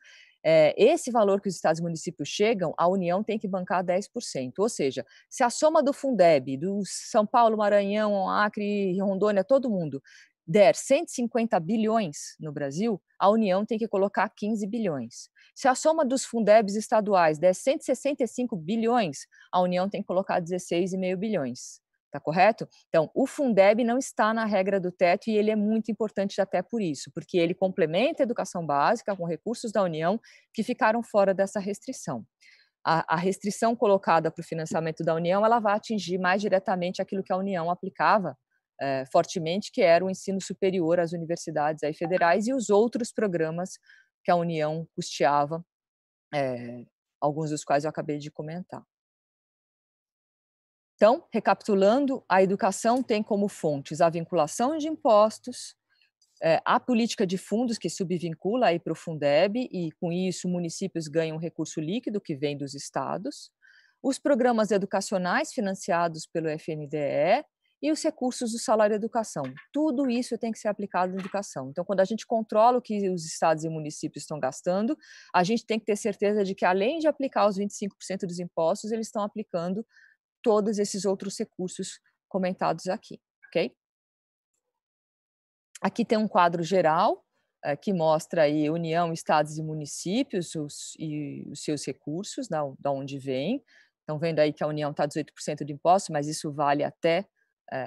esse valor que os estados e municípios chegam, a União tem que bancar 10%. Ou seja, se a soma do Fundeb, do São Paulo, Maranhão, Acre, Rondônia, todo mundo, der 150 bilhões no Brasil, a União tem que colocar 15 bilhões. Se a soma dos Fundebs estaduais der 165 bilhões, a União tem que colocar 16,5 bilhões. Tá correto? Então, o Fundeb não está na regra do teto e ele é muito importante até por isso, porque ele complementa a educação básica com recursos da União que ficaram fora dessa restrição. A restrição colocada para o financiamento da União, ela vai atingir mais diretamente aquilo que a União aplicava fortemente, que era o ensino superior às universidades aí federais e os outros programas que a União custeava, alguns dos quais eu acabei de comentar. Então, recapitulando, a educação tem como fontes a vinculação de impostos, a política de fundos que subvincula aí para o Fundeb e, com isso, municípios ganham recurso líquido que vem dos estados, os programas educacionais financiados pelo FNDE e os recursos do salário educação. Tudo isso tem que ser aplicado na educação. Então, quando a gente controla o que os estados e municípios estão gastando, a gente tem que ter certeza de que, além de aplicar os 25% dos impostos, eles estão aplicando todos esses outros recursos comentados aqui, ok? Aqui tem um quadro geral que mostra aí União, estados e municípios e os seus recursos, da onde vem. Estão vendo aí que a União está 18% de impostos, mas isso vale até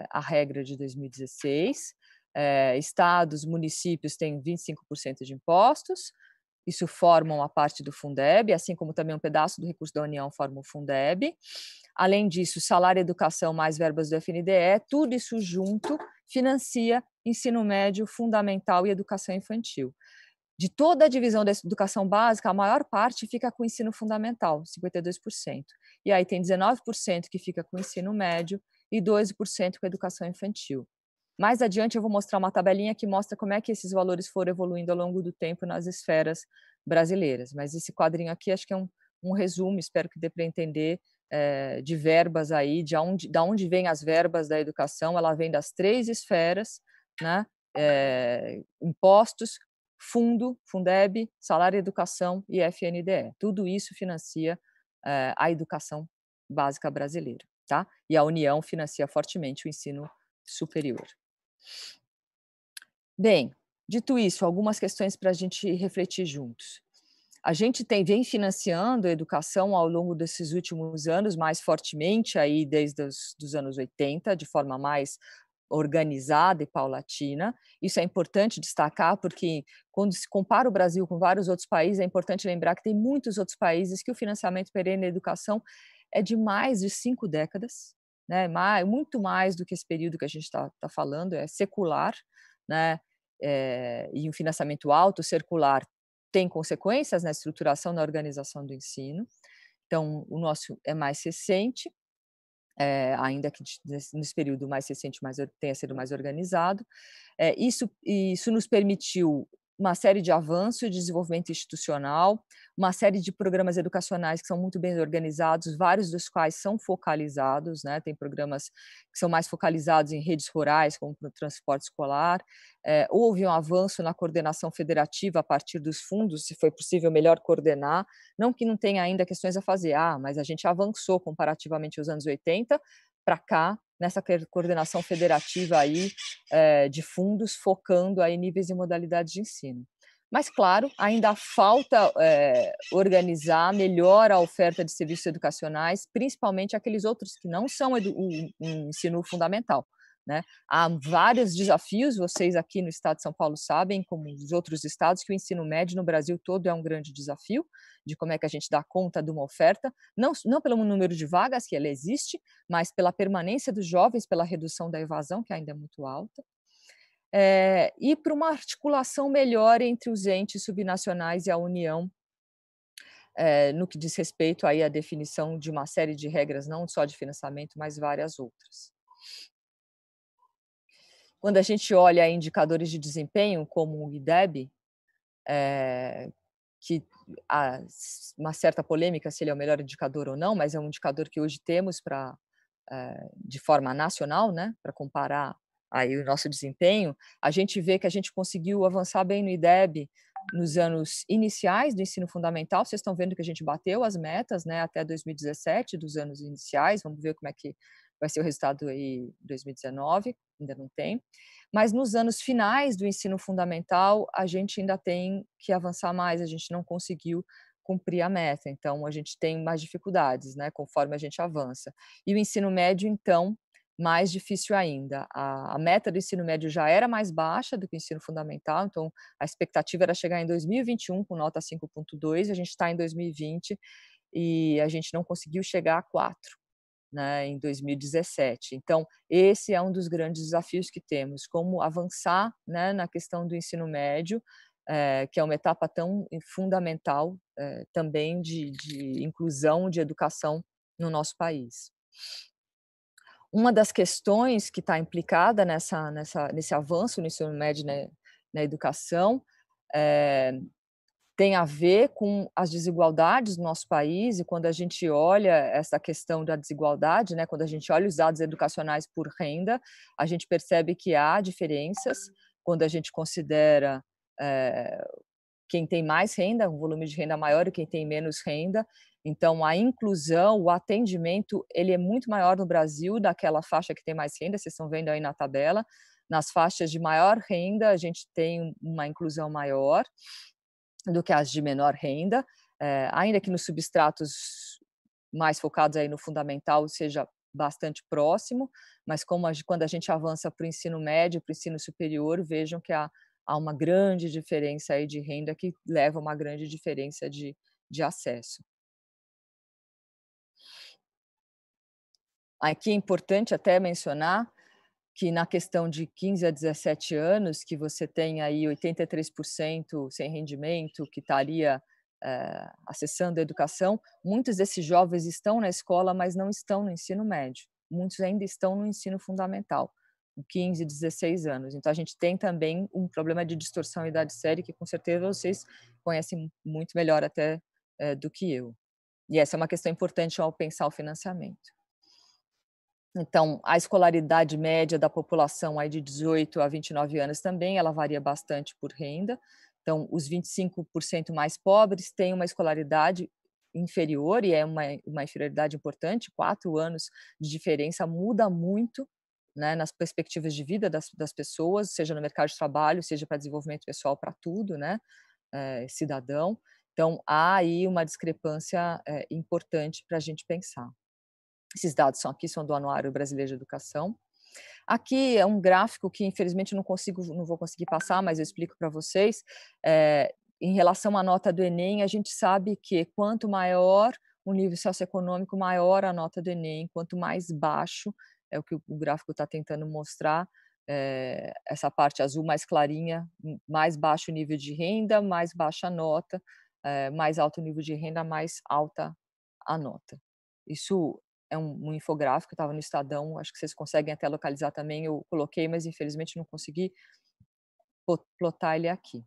a regra de 2016. Estados, municípios têm 25% de impostos, isso forma uma parte do Fundeb, assim como também um pedaço do recurso da União forma o Fundeb. Além disso, salário, educação mais verbas do FNDE, tudo isso junto financia ensino médio, fundamental e educação infantil. De toda a divisão da educação básica, a maior parte fica com o ensino fundamental, 52%. E aí tem 19% que fica com o ensino médio e 12% com a educação infantil. Mais adiante eu vou mostrar uma tabelinha que mostra como é que esses valores foram evoluindo ao longo do tempo nas esferas brasileiras. Mas esse quadrinho aqui acho que é um resumo, espero que dê para entender, de verbas aí, de onde vêm as verbas da educação. Ela vem das 3 esferas, né? Impostos, Fundeb, salário e educação e FNDE. Tudo isso financia a educação básica brasileira, tá? E a União financia fortemente o ensino superior. Bem, dito isso, algumas questões para a gente refletir juntos. A gente vem financiando a educação ao longo desses últimos anos, mais fortemente, aí desde os anos 80, de forma mais organizada e paulatina. Isso é importante destacar, porque quando se compara o Brasil com vários outros países, é importante lembrar que tem muitos outros países que o financiamento perene na educação é de mais de 5 décadas, né? Muito mais do que esse período que a gente está falando, é secular, né? E um financiamento alto, circular, tem consequências na estruturação, na organização do ensino. Então, o nosso é mais recente, ainda que nesse período mais recente tenha sido mais organizado. Isso nos permitiu uma série de avanços de desenvolvimento institucional, uma série de programas educacionais que são muito bem organizados, vários dos quais são focalizados, né? Tem programas que são mais focalizados em redes rurais, como o transporte escolar. Houve um avanço na coordenação federativa a partir dos fundos, se foi possível melhor coordenar, não que não tenha ainda questões a fazer, mas a gente avançou comparativamente aos anos 80 para cá, nessa coordenação federativa aí, de fundos, focando aí níveis e modalidades de ensino. Mas, claro, ainda falta organizar melhor a oferta de serviços educacionais, principalmente aqueles outros que não são o ensino fundamental, né? Há vários desafios, vocês aqui no estado de São Paulo sabem, como os outros estados, que o ensino médio no Brasil todo é um grande desafio, de como é que a gente dá conta de uma oferta, não pelo número de vagas, que ela existe, mas pela permanência dos jovens, pela redução da evasão, que ainda é muito alta. E para uma articulação melhor entre os entes subnacionais e a União, no que diz respeito aí à definição de uma série de regras, não só de financiamento, mas várias outras. Quando a gente olha indicadores de desempenho, como o IDEB, que há uma certa polêmica se ele é o melhor indicador ou não, mas é um indicador que hoje temos de forma nacional, né, para comparar aí o nosso desempenho, a gente vê que a gente conseguiu avançar bem no IDEB nos anos iniciais do ensino fundamental. Vocês estão vendo que a gente bateu as metas, né, até 2017 dos anos iniciais. Vamos ver como é que vai ser o resultado aí 2019, ainda não tem. Mas nos anos finais do ensino fundamental, a gente ainda tem que avançar mais, a gente não conseguiu cumprir a meta, então a gente tem mais dificuldades, né, conforme a gente avança. E o ensino médio, então, mais difícil ainda. A meta do ensino médio já era mais baixa do que o ensino fundamental, então a expectativa era chegar em 2021 com nota 5,2, a gente está em 2020 e a gente não conseguiu chegar a 4, né, em 2017. Então, esse é um dos grandes desafios que temos, como avançar, né, na questão do ensino médio, que é uma etapa tão fundamental também de inclusão, de educação no nosso país. Uma das questões que está implicada nesse avanço no ensino médio, né, na educação, tem a ver com as desigualdades do nosso país, e quando a gente olha essa questão da desigualdade, né, quando a gente olha os dados educacionais por renda, a gente percebe que há diferenças quando a gente considera quem tem mais renda, um volume de renda maior, e quem tem menos renda. Então, a inclusão, o atendimento, ele é muito maior no Brasil, daquela faixa que tem mais renda, vocês estão vendo aí na tabela. Nas faixas de maior renda, a gente tem uma inclusão maior do que as de menor renda, ainda que nos substratos mais focados aí no fundamental seja bastante próximo, mas quando a gente avança para o ensino médio, para o ensino superior, vejam que há uma grande diferença aí de renda que leva a uma grande diferença de acesso. Aqui é importante até mencionar que na questão de 15 a 17 anos, que você tem aí 83% sem rendimento, que estaria acessando a educação, muitos desses jovens estão na escola, mas não estão no ensino médio. Muitos ainda estão no ensino fundamental, com 15, 16 anos. Então, a gente tem também um problema de distorção idade séria, que com certeza vocês conhecem muito melhor até do que eu. E essa é uma questão importante ao pensar o financiamento. Então, a escolaridade média da população aí de 18 a 29 anos também, ela varia bastante por renda. Então, os 25% mais pobres têm uma escolaridade inferior, e é uma inferioridade importante, 4 anos de diferença muda muito, né, nas perspectivas de vida das pessoas, seja no mercado de trabalho, seja para desenvolvimento pessoal, para tudo, né, cidadão. Então, há aí uma discrepância importante para a gente pensar. Esses dados são do Anuário Brasileiro de Educação. Aqui é um gráfico que, infelizmente, não vou conseguir passar, mas eu explico para vocês. Em relação à nota do Enem, a gente sabe que quanto maior o nível socioeconômico, maior a nota do Enem, quanto mais baixo, é o que o gráfico está tentando mostrar, essa parte azul mais clarinha, mais baixo o nível de renda, mais baixa a nota, mais alto o nível de renda, mais alta a nota. Isso é um infográfico, estava no Estadão, acho que vocês conseguem até localizar também, eu coloquei, mas infelizmente não consegui plotar ele aqui.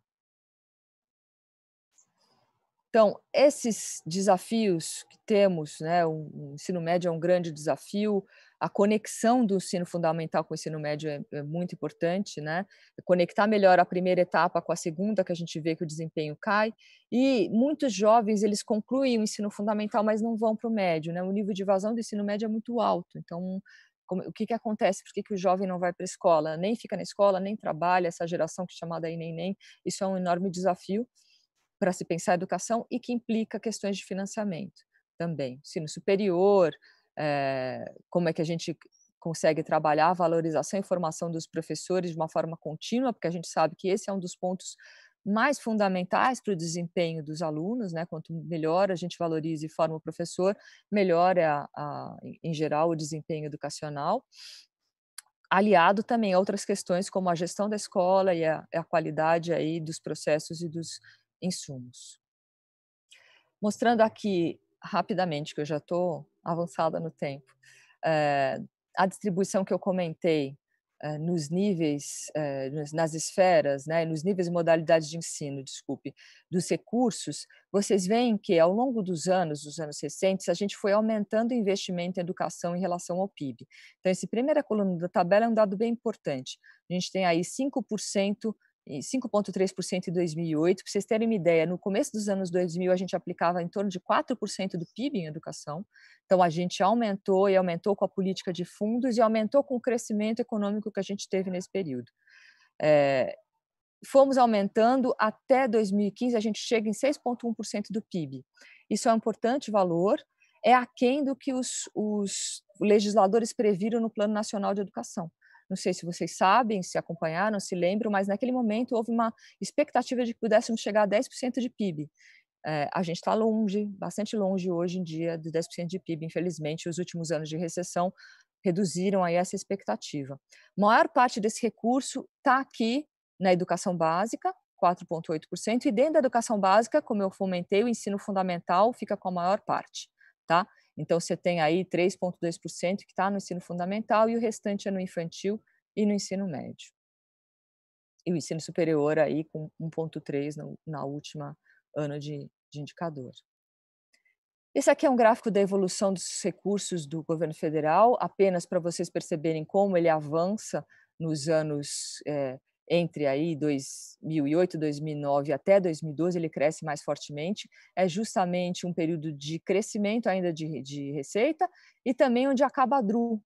Então, esses desafios que temos, né, o ensino médio é um grande desafio, a conexão do ensino fundamental com o ensino médio é muito importante, né? Conectar melhor a primeira etapa com a segunda, que a gente vê que o desempenho cai, e muitos jovens, eles concluem o ensino fundamental, mas não vão para o médio, né? O nível de evasão do ensino médio é muito alto, então o que acontece, por que o jovem não vai para a escola, nem fica na escola, nem trabalha, essa geração que é chamada aí nem, isso é um enorme desafio para se pensar a educação e que implica questões de financiamento também. Ensino superior, como é que a gente consegue trabalhar a valorização e formação dos professores de uma forma contínua, porque a gente sabe que esse é um dos pontos mais fundamentais para o desempenho dos alunos, né? Quanto melhor a gente valoriza e forma o professor, melhor é, em geral, o desempenho educacional, aliado também a outras questões como a gestão da escola e a qualidade aí dos processos e dos insumos. Mostrando aqui rapidamente, que eu já estou avançada no tempo, a distribuição que eu comentei nos níveis, nas esferas, né, nos níveis e modalidades de ensino, desculpe, dos recursos, vocês veem que ao longo dos anos recentes, a gente foi aumentando o investimento em educação em relação ao PIB. Então, essa primeira coluna da tabela é um dado bem importante. A gente tem aí 5%, 5,3% em 2008. Para vocês terem uma ideia, no começo dos anos 2000, a gente aplicava em torno de 4% do PIB em educação. Então, a gente aumentou e aumentou com a política de fundos e aumentou com o crescimento econômico que a gente teve nesse período. Fomos aumentando até 2015, a gente chega em 6,1% do PIB. Isso é um importante valor, é aquém do que os legisladores previram no Plano Nacional de Educação. Não sei se vocês sabem, se acompanharam, se lembram, mas naquele momento houve uma expectativa de que pudéssemos chegar a 10% de PIB. A gente está longe, bastante longe hoje em dia de 10% de PIB. Infelizmente, os últimos anos de recessão reduziram aí essa expectativa. A maior parte desse recurso está aqui na educação básica, 4,8%, e dentro da educação básica, como eu fomentei, o ensino fundamental fica com a maior parte, tá? Então, você tem aí 3,2% que está no ensino fundamental e o restante é no infantil e no ensino médio. E o ensino superior aí com 1,3% na última ano de indicador. Esse aqui é um gráfico da evolução dos recursos do governo federal, apenas para vocês perceberem como ele avança nos anos entre aí 2008, 2009 até 2012, ele cresce mais fortemente. É justamente um período de crescimento ainda de receita e também onde acaba a DRU.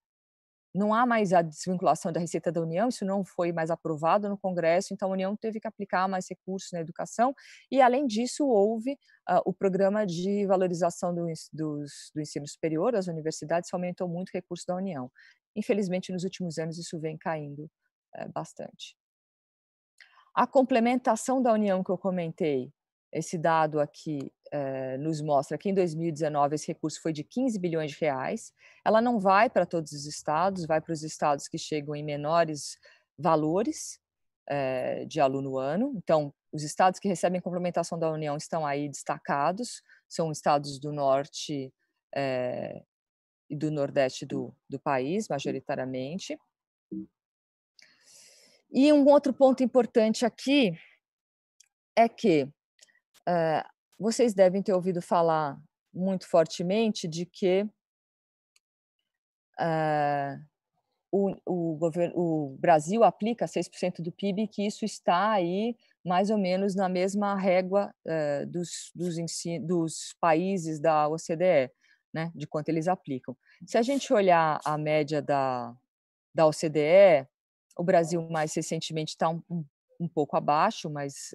Não há mais a desvinculação da Receita da União, isso não foi mais aprovado no Congresso, então a União teve que aplicar mais recursos na educação e, além disso, houve o programa de valorização do ensino superior, das universidades, aumentou muito o recurso da União. Infelizmente, nos últimos anos, isso vem caindo bastante. A complementação da União que eu comentei, esse dado aqui nos mostra que em 2019 esse recurso foi de 15 bilhões de reais. Ela não vai para todos os estados, vai para os estados que chegam em menores valores de aluno ano. Então, os estados que recebem complementação da União estão aí destacados, são estados do norte e do nordeste do país, majoritariamente. E um outro ponto importante aqui é que vocês devem ter ouvido falar muito fortemente de que o Brasil aplica 6% do PIB, que isso está aí mais ou menos na mesma régua dos países da OCDE, né, de quanto eles aplicam. Se a gente olhar a média da OCDE, o Brasil mais recentemente está um pouco abaixo, mas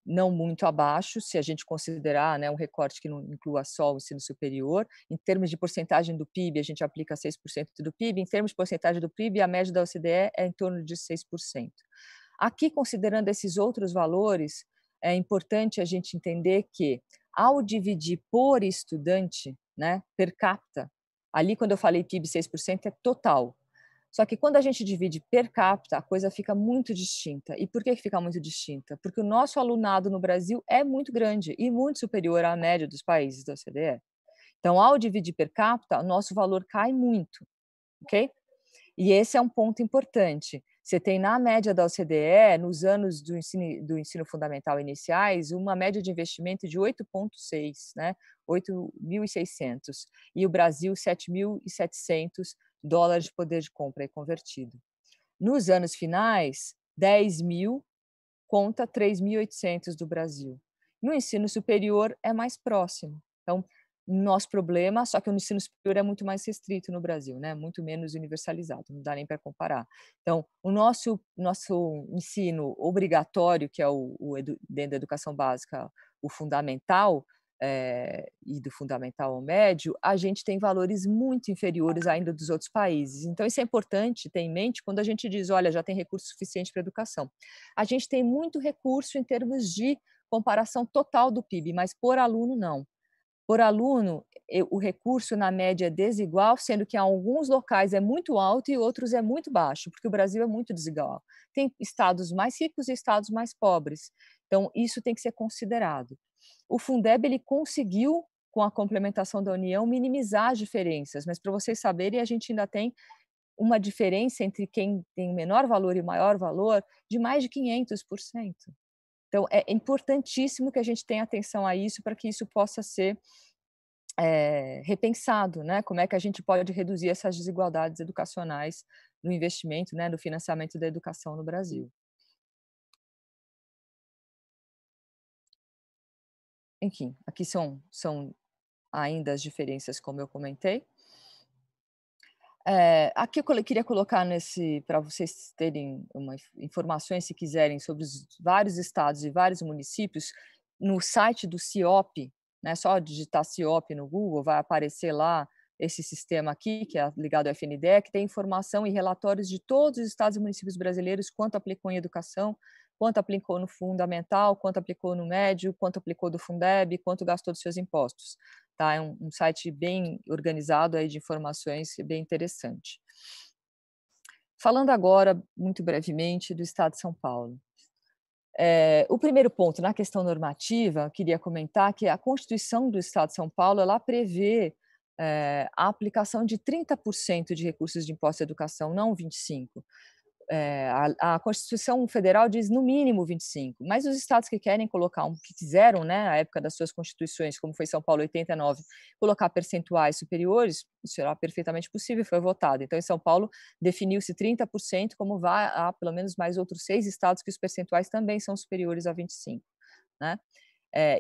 não muito abaixo, se a gente considerar, né, um recorte que não inclua só o ensino superior. Em termos de porcentagem do PIB, a gente aplica 6% do PIB. Em termos de porcentagem do PIB, a média da OCDE é em torno de 6%. Aqui, considerando esses outros valores, é importante a gente entender que, ao dividir por estudante, né, per capita, ali quando eu falei PIB 6% é total. Só que quando a gente divide per capita, a coisa fica muito distinta. E por que fica muito distinta? Porque o nosso alunado no Brasil é muito grande e muito superior à média dos países da OCDE. Então, ao dividir per capita, o nosso valor cai muito, ok? E esse é um ponto importante. Você tem na média da OCDE, nos anos do ensino fundamental iniciais, uma média de investimento de 8,6, né? 8.600. E o Brasil, 7.700 dólares de poder de compra aí convertido. Nos anos finais, 10.000 conta 3.800 do Brasil. No ensino superior é mais próximo. Então, nosso problema, só que o ensino superior é muito mais restrito no Brasil, né? Muito menos universalizado, não dá nem para comparar. Então, o nosso ensino obrigatório, que é dentro da educação básica, o fundamental, e do fundamental ao médio, a gente tem valores muito inferiores ainda dos outros países. Então, isso é importante ter em mente quando a gente diz, olha, já tem recurso suficiente para a educação. A gente tem muito recurso em termos de comparação total do PIB, mas por aluno não. Por aluno, o recurso na média é desigual, sendo que em alguns locais é muito alto e outros é muito baixo, porque o Brasil é muito desigual. Tem estados mais ricos e estados mais pobres. Então, isso tem que ser considerado. O Fundeb ele conseguiu, com a complementação da União, minimizar as diferenças, mas para vocês saberem, a gente ainda tem uma diferença entre quem tem menor valor e maior valor de mais de 500%. Então, é importantíssimo que a gente tenha atenção a isso para que isso possa ser repensado, né? Como é que a gente pode reduzir essas desigualdades educacionais no investimento, né, no financiamento da educação no Brasil. Enfim, aqui são ainda as diferenças, como eu comentei. Aqui eu queria colocar para vocês terem informações, se quiserem, sobre os vários estados e vários municípios, no site do CIOP, né, só digitar CIOP no Google, vai aparecer lá esse sistema aqui, que é ligado ao FNDE, que tem informação e relatórios de todos os estados e municípios brasileiros, quanto aplicou em educação, quanto aplicou no fundamental, quanto aplicou no médio, quanto aplicou do Fundeb, quanto gastou dos seus impostos. Tá? É um site bem organizado aí de informações, bem interessante. Falando agora, muito brevemente, do Estado de São Paulo. O primeiro ponto, na questão normativa, eu queria comentar que a Constituição do Estado de São Paulo ela prevê a aplicação de 30% de recursos de imposto à educação, não 25%. A Constituição Federal diz no mínimo 25, mas os estados que querem colocar, que quiseram, né, na época das suas constituições, como foi São Paulo 89, colocar percentuais superiores, isso será perfeitamente possível, foi votado. Então, em São Paulo, definiu-se 30%, como vai a pelo menos mais outros 6 estados que os percentuais também são superiores a 25, né?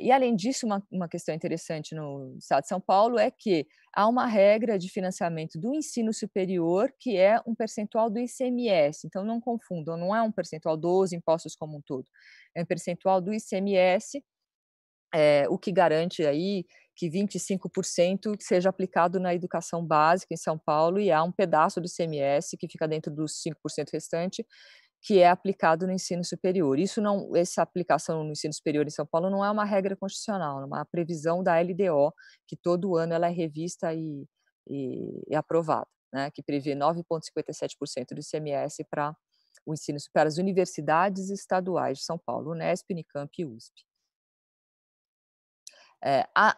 E, além disso, uma questão interessante no Estado de São Paulo é que há uma regra de financiamento do ensino superior que é um percentual do ICMS. Então, não confundam, não é um percentual dos impostos como um todo, é um percentual do ICMS, o que garante aí que 25% seja aplicado na educação básica em São Paulo e há um pedaço do ICMS que fica dentro dos 5% restante, que é aplicado no ensino superior. Essa aplicação no ensino superior em São Paulo não é uma regra constitucional, é uma previsão da LDO, que todo ano ela é revista e aprovada, né, que prevê 9,57% do ICMS para o ensino para as universidades estaduais de São Paulo, Unesp, Unicamp e USP.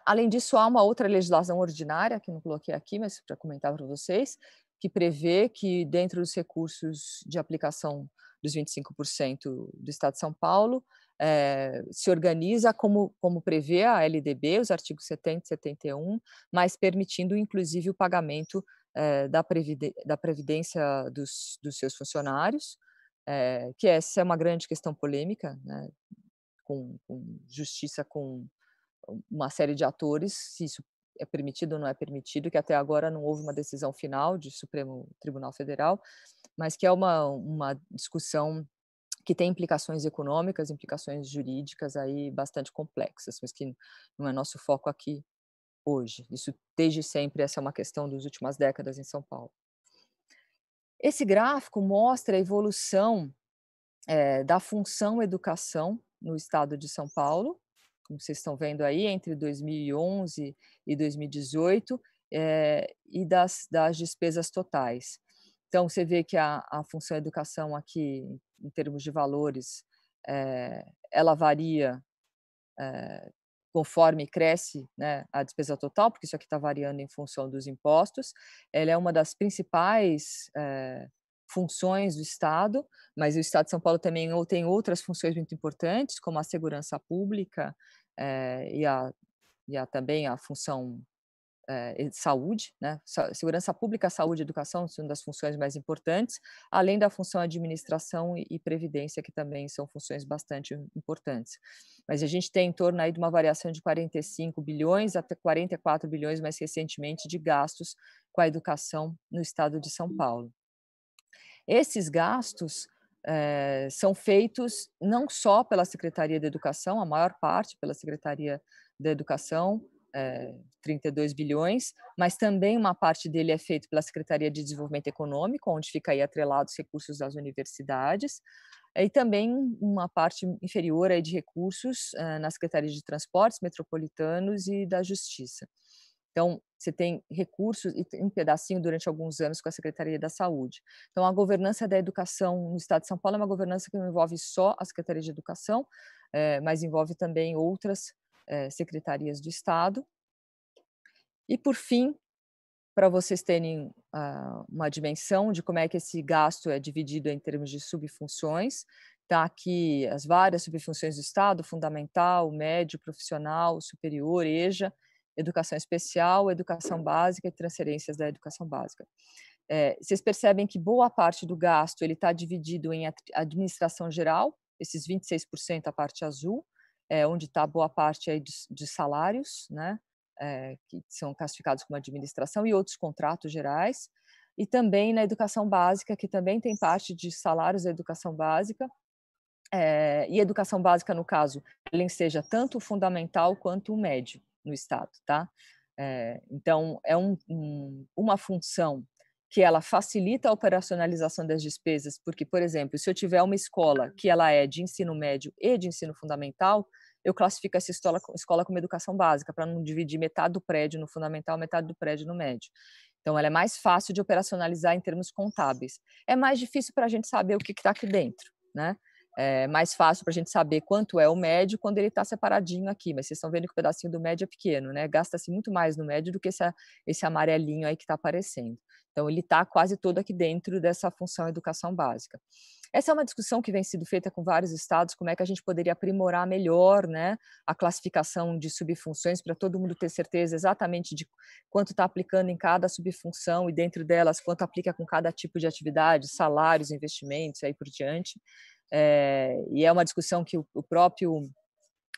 Além disso, há uma outra legislação ordinária, que não coloquei aqui, mas para comentar para vocês, que prevê que, dentro dos recursos de aplicação dos 25% do Estado de São Paulo, se organiza como prevê a LDB, os artigos 70 e 71, mas permitindo, inclusive, o pagamento da previdência dos seus funcionários, que essa é uma grande questão polêmica, né, com justiça com uma série de atores, se isso é permitido ou não é permitido, que até agora não houve uma decisão final do Supremo Tribunal Federal, mas que é uma discussão que tem implicações econômicas, implicações jurídicas aí bastante complexas, mas que não é nosso foco aqui hoje. Isso desde sempre, essa é uma questão das últimas décadas em São Paulo. Esse gráfico mostra a evolução da função educação no estado de São Paulo, como vocês estão vendo aí, entre 2011 e 2018, e das despesas totais. Então, você vê que a função educação aqui, em termos de valores, ela varia conforme cresce, né, a despesa total, porque isso aqui está variando em função dos impostos. Ela é uma das principais funções do Estado, mas o Estado de São Paulo também tem outras funções muito importantes, como a segurança pública e também a função saúde, né? Segurança pública, saúde e educação são das funções mais importantes, além da função administração e previdência, que também são funções bastante importantes. Mas a gente tem em torno aí de uma variação de 45 bilhões até 44 bilhões mais recentemente de gastos com a educação no estado de São Paulo. Esses gastos são feitos não só pela Secretaria da Educação, a maior parte pela Secretaria da Educação, 32 bilhões, mas também uma parte dele é feito pela Secretaria de Desenvolvimento Econômico, onde fica aí atrelado os recursos das universidades, e também uma parte inferior aí de recursos na Secretaria de Transportes Metropolitanos e da Justiça. Então, você tem recursos e um pedacinho durante alguns anos com a Secretaria da Saúde. Então, a governança da educação no estado de São Paulo é uma governança que não envolve só a Secretaria de Educação, mas envolve também outras secretarias do estado. E, por fim, para vocês terem uma dimensão de como é que esse gasto é dividido em termos de subfunções, está aqui as várias subfunções do estado: fundamental, médio, profissional, superior, EJA, educação especial, educação básica e transferências da educação básica. Vocês percebem que boa parte do gasto ele está dividido em administração geral, esses 26%, a parte azul, onde está boa parte aí de salários, né, que são classificados como administração, e outros contratos gerais, e também na educação básica, que também tem parte de salários da educação básica, e educação básica, no caso, ela seja tanto o fundamental quanto o médio no estado, tá? Então, é uma função que ela facilita a operacionalização das despesas, porque, por exemplo, se eu tiver uma escola que ela é de ensino médio e de ensino fundamental, eu classifico essa escola como educação básica, para não dividir metade do prédio no fundamental, metade do prédio no médio. Então, ela é mais fácil de operacionalizar em termos contábeis. É mais difícil para a gente saber o que está aqui dentro, né? É mais fácil para a gente saber quanto é o médio quando ele está separadinho aqui, mas vocês estão vendo que o pedacinho do médio é pequeno, né? Gasta-se muito mais no médio do que esse amarelinho aí que está aparecendo. Então, ele está quase todo aqui dentro dessa função educação básica. Essa é uma discussão que vem sendo feita com vários estados, como é que a gente poderia aprimorar melhor, né, a classificação de subfunções, para todo mundo ter certeza exatamente de quanto está aplicando em cada subfunção e dentro delas quanto aplica com cada tipo de atividade, salários, investimentos e aí por diante. E é uma discussão que o próprio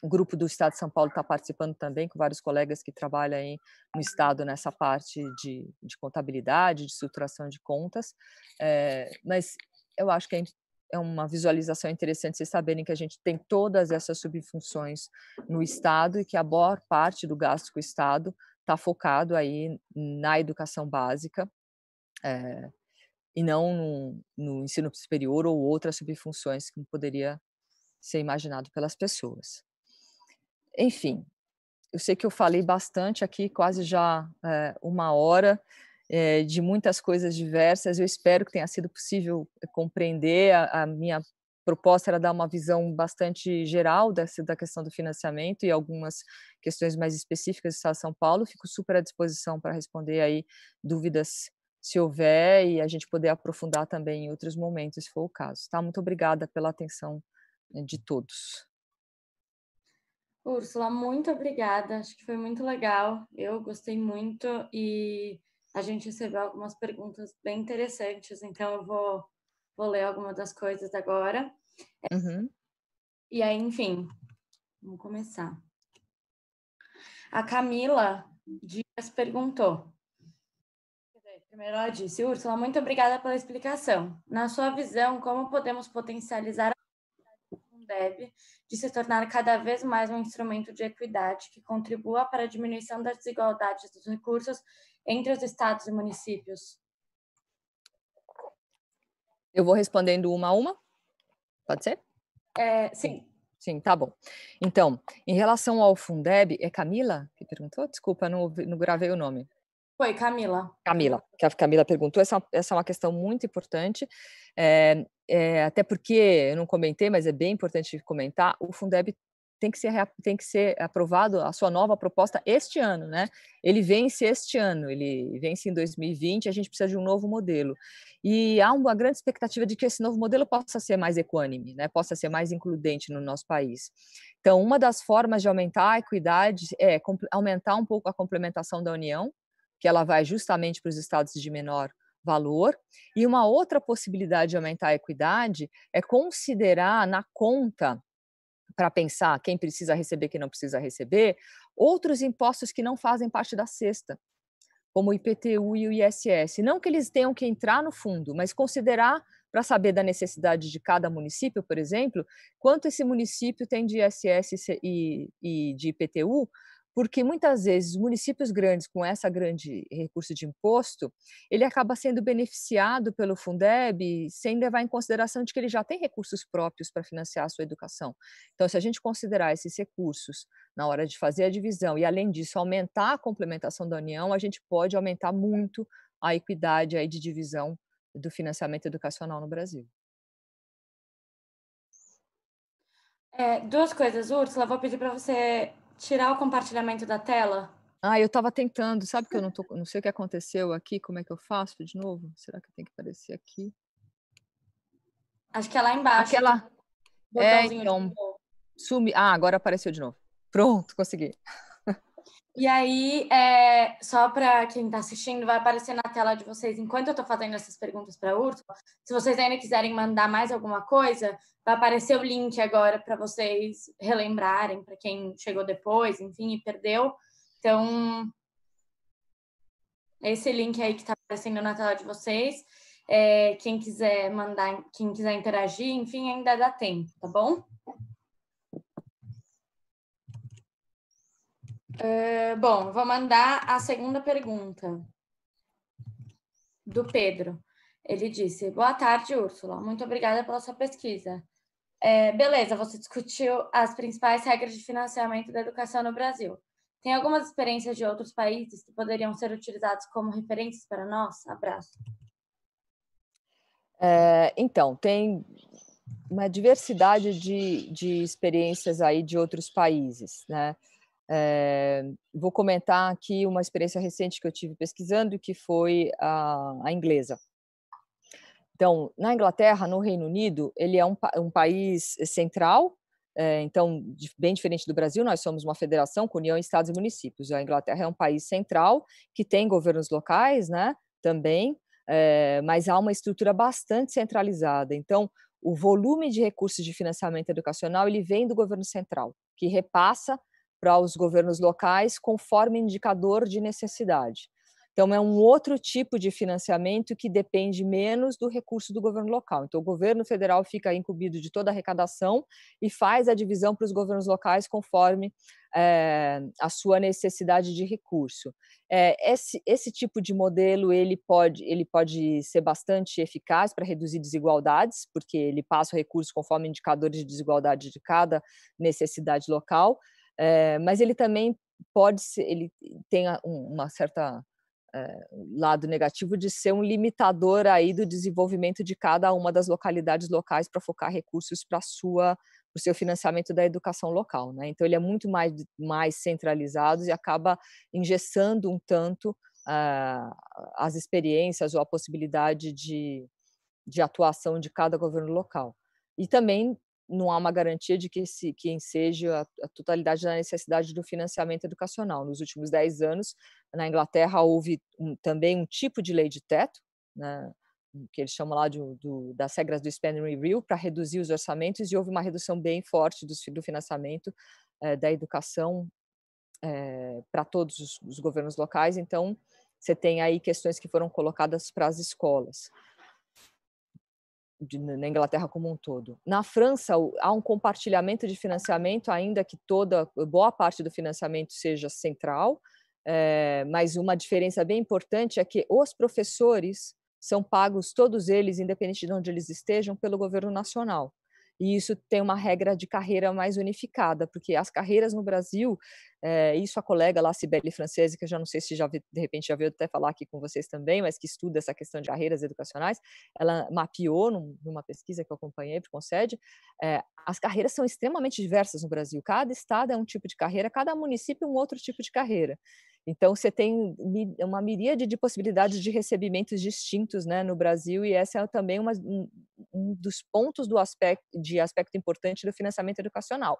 grupo do Estado de São Paulo está participando também, com vários colegas que trabalham aí no Estado nessa parte de contabilidade, de estruturação de contas, mas eu acho que é uma visualização interessante vocês saberem que a gente tem todas essas subfunções no Estado e que a maior parte do gasto com o Estado está focado aí na educação básica, e não no ensino superior ou outras subfunções que poderia ser imaginado pelas pessoas. Enfim, eu sei que eu falei bastante aqui, quase já 1 hora, de muitas coisas diversas. Eu espero que tenha sido possível compreender. A minha proposta era dar uma visão bastante geral da questão do financiamento e algumas questões mais específicas do Estado de São Paulo. Fico super à disposição para responder aí dúvidas, se houver, e a gente poder aprofundar também em outros momentos, se for o caso. Tá? Muito obrigada pela atenção de todos. Úrsula, muito obrigada. Acho que foi muito legal. Eu gostei muito e a gente recebeu algumas perguntas bem interessantes, então eu vou ler algumas das coisas agora. Uhum. E aí, enfim, vamos começar. A Camila Dias perguntou. Primeiro ela disse: Úrsula, muito obrigada pela explicação. Na sua visão, como podemos potencializar a Fundeb de se tornar cada vez mais um instrumento de equidade que contribua para a diminuição das desigualdades dos recursos entre os estados e municípios? Eu vou respondendo uma a uma? Pode ser? Sim. Sim, tá bom. Então, em relação ao Fundeb, é Camila que perguntou? Desculpa, não gravei o nome. Foi, Camila. Camila, que a Camila perguntou. Essa é uma questão muito importante, até porque, eu não comentei, mas é bem importante comentar, o Fundeb tem que ser aprovado a sua nova proposta este ano, né? Ele vence este ano, ele vence em 2020, a gente precisa de um novo modelo. E há uma grande expectativa de que esse novo modelo possa ser mais equânime, né? Possa ser mais includente no nosso país. Então, uma das formas de aumentar a equidade é aumentar um pouco a complementação da União, que ela vai justamente para os estados de menor valor. E uma outra possibilidade de aumentar a equidade é considerar na conta, para pensar quem precisa receber, quem não precisa receber, outros impostos que não fazem parte da cesta, como o IPTU e o ISS. Não que eles tenham que entrar no fundo, mas considerar para saber da necessidade de cada município, por exemplo, quanto esse município tem de ISS e de IPTU, porque muitas vezes municípios grandes com essa grande recurso de imposto, ele acaba sendo beneficiado pelo Fundeb sem levar em consideração de que ele já tem recursos próprios para financiar a sua educação. Então, se a gente considerar esses recursos na hora de fazer a divisão e, além disso, aumentar a complementação da União, a gente pode aumentar muito a equidade aí de divisão do financiamento educacional no Brasil. Duas coisas, Úrsula, vou pedir para você tirar o compartilhamento da tela. Eu estava tentando, sabe que eu não sei o que aconteceu aqui, como é que eu faço de novo? Será que tem que aparecer aqui? Acho que é lá embaixo. Aquela... Botãozinho então, de... agora apareceu de novo. Pronto, consegui. E aí, só para quem está assistindo, vai aparecer na tela de vocês, enquanto eu estou fazendo essas perguntas para a Úrsula, se vocês ainda quiserem mandar mais alguma coisa, vai aparecer o link agora para vocês relembrarem, para quem chegou depois, enfim, e perdeu. Então, esse link aí que está aparecendo na tela de vocês, quem quiser mandar, quem quiser interagir, enfim, ainda dá tempo, tá bom? Bom, vou mandar a segunda pergunta do Pedro. Ele disse: boa tarde, Úrsula. Muito obrigada pela sua pesquisa. Beleza, você discutiu as principais regras de financiamento da educação no Brasil. Tem algumas experiências de outros países que poderiam ser utilizados como referências para nós? Abraço. Então, tem uma diversidade de experiências aí de outros países, né? Vou comentar aqui uma experiência recente que eu tive pesquisando, que foi a inglesa. Então, na Inglaterra, no Reino Unido, ele é um país central, então, bem diferente do Brasil, nós somos uma federação com união, estados e municípios. A Inglaterra é um país central, que tem governos locais, né, também, mas há uma estrutura bastante centralizada. Então, o volume de recursos de financiamento educacional, ele vem do governo central, que repassa para os governos locais conforme indicador de necessidade. Então, é um outro tipo de financiamento que depende menos do recurso do governo local. Então, o governo federal fica incumbido de toda a arrecadação e faz a divisão para os governos locais conforme a sua necessidade de recurso. Esse tipo de modelo ele pode ser bastante eficaz para reduzir desigualdades, porque ele passa o recurso conforme indicadores de desigualdade de cada necessidade local, mas ele também pode ser, ele tem uma certa lado negativo de ser um limitador aí do desenvolvimento de cada uma das localidades locais para focar recursos para o seu financiamento da educação local, né? Então ele é muito mais centralizado e acaba engessando um tanto as experiências ou a possibilidade de atuação de cada governo local. E também não há uma garantia de que quem seja a totalidade da necessidade do financiamento educacional. Nos últimos 10 anos, na Inglaterra, houve também um tipo de lei de teto, né, que eles chamam lá das regras do spending review, para reduzir os orçamentos, e houve uma redução bem forte do financiamento da educação para todos os governos locais. Então, você tem aí questões que foram colocadas para as escolas, na Inglaterra como um todo. Na França, há um compartilhamento de financiamento, ainda que boa parte do financiamento seja central, mas uma diferença bem importante é que os professores são pagos, todos eles, independente de onde eles estejam, pelo governo nacional. e isso tem uma regra de carreira mais unificada, porque as carreiras no Brasil, isso a colega lá, Cibele Francese, que eu já não sei se já vi, de repente já veio até falar aqui com vocês também, mas que estuda essa questão de carreiras educacionais, ela mapeou numa pesquisa que eu acompanhei para o Concede, as carreiras são extremamente diversas no Brasil, cada estado é um tipo de carreira, cada município é um outro tipo de carreira. Então, você tem uma miríade de possibilidades de recebimentos distintos, né, no Brasil, e essa é também um dos pontos de aspecto importante do financiamento educacional.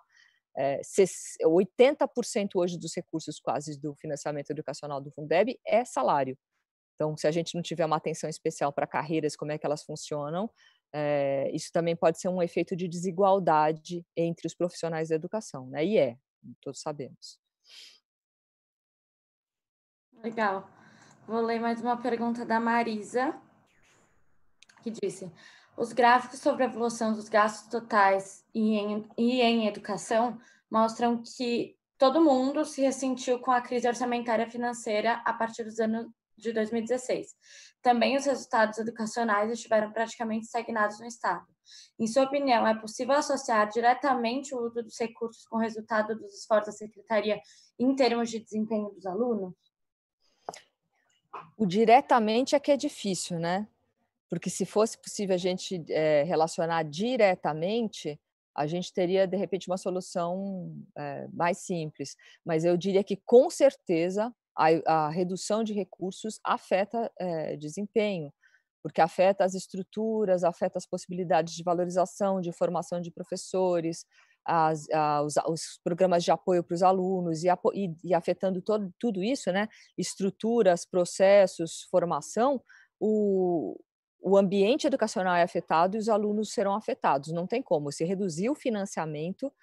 80% hoje dos recursos quase do financiamento educacional do Fundeb é salário. Então, se a gente não tiver uma atenção especial para carreiras, como é que elas funcionam, isso também pode ser um efeito de desigualdade entre os profissionais da educação, né, e todos sabemos. Legal. Vou ler mais uma pergunta da Marisa, que disse: os gráficos sobre a evolução dos gastos totais e em educação mostram que todo mundo se ressentiu com a crise orçamentária financeira a partir dos anos de 2016. Também os resultados educacionais estiveram praticamente estagnados no Estado. Em sua opinião, é possível associar diretamente o uso dos recursos com o resultado dos esforços da Secretaria em termos de desempenho dos alunos? O diretamente é que é difícil, né? Porque se fosse possível a gente, relacionar diretamente, a gente teria, de repente, uma solução, mais simples. Mas eu diria que, com certeza, a redução de recursos afeta, desempenho, porque afeta as estruturas, afeta as possibilidades de valorização, de formação de professores, os programas de apoio para os alunos e afetando tudo isso, né, estruturas, processos, formação, o o ambiente educacional é afetado e os alunos serão afetados, não tem como. Se reduzir o financiamento,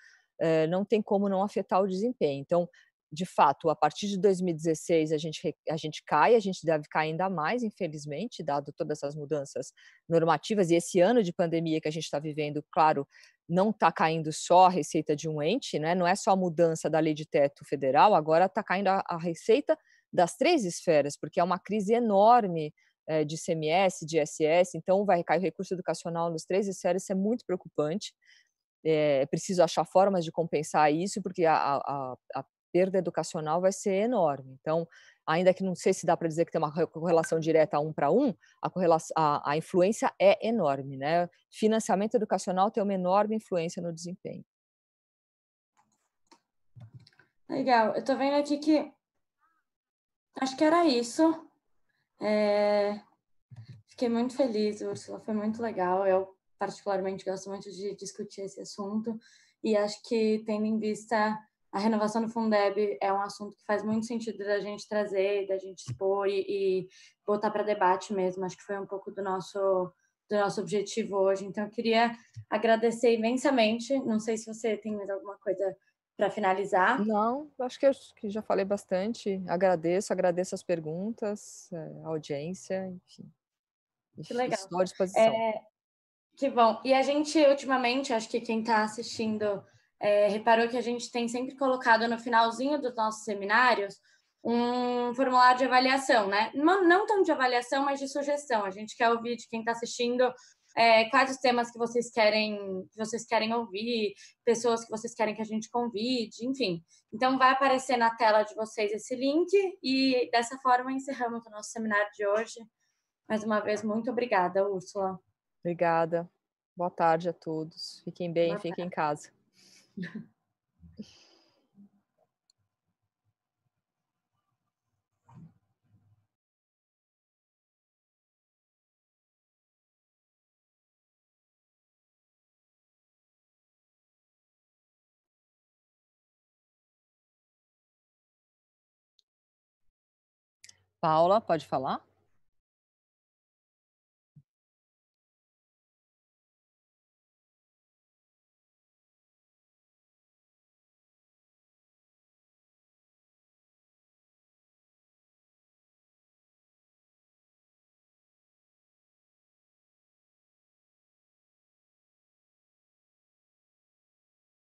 não tem como não afetar o desempenho. Então, de fato, a partir de 2016 a gente cai, a gente deve cair ainda mais, infelizmente, dado todas essas mudanças normativas e esse ano de pandemia que a gente está vivendo, claro, não está caindo só a receita de um ente, né, não é só a mudança da lei de teto federal, agora está caindo a receita das 3 esferas, porque é uma crise enorme de ICMS, de ISS, então vai recair o recurso educacional nos 3 esferas, isso é muito preocupante. É preciso achar formas de compensar isso, porque a perda educacional vai ser enorme. Então, ainda que não sei se dá para dizer que tem uma correlação direta 1 para 1, a influência é enorme, né. Financiamento educacional tem uma enorme influência no desempenho. Legal. Eu estou vendo aqui que acho que era isso. Fiquei muito feliz, Úrsula, foi muito legal. Eu, particularmente, gosto muito de discutir esse assunto e acho que, tendo em vista a renovação do Fundeb, é um assunto que faz muito sentido da gente trazer, da gente expor e botar para debate mesmo. Acho que foi um pouco do nosso objetivo hoje. Então, eu queria agradecer imensamente. Não sei se você tem mais alguma coisa para finalizar. Não, acho que já falei bastante. Agradeço as perguntas, a audiência, enfim. Que legal. Estou à disposição. É, que bom. E a gente, ultimamente, acho que quem está assistindo reparou que a gente tem sempre colocado no finalzinho dos nossos seminários um formulário de avaliação, né? Não tão de avaliação, mas de sugestão. A gente quer ouvir de quem está assistindo quais os temas que vocês querem ouvir, pessoas que vocês querem que a gente convide, enfim. Então, vai aparecer na tela de vocês esse link e, dessa forma, encerramos o nosso seminário de hoje. Mais uma vez, muito obrigada, Úrsula. Obrigada. Boa tarde a todos. Fiquem bem, Boa fiquem em tarde. casa. Paula, pode falar?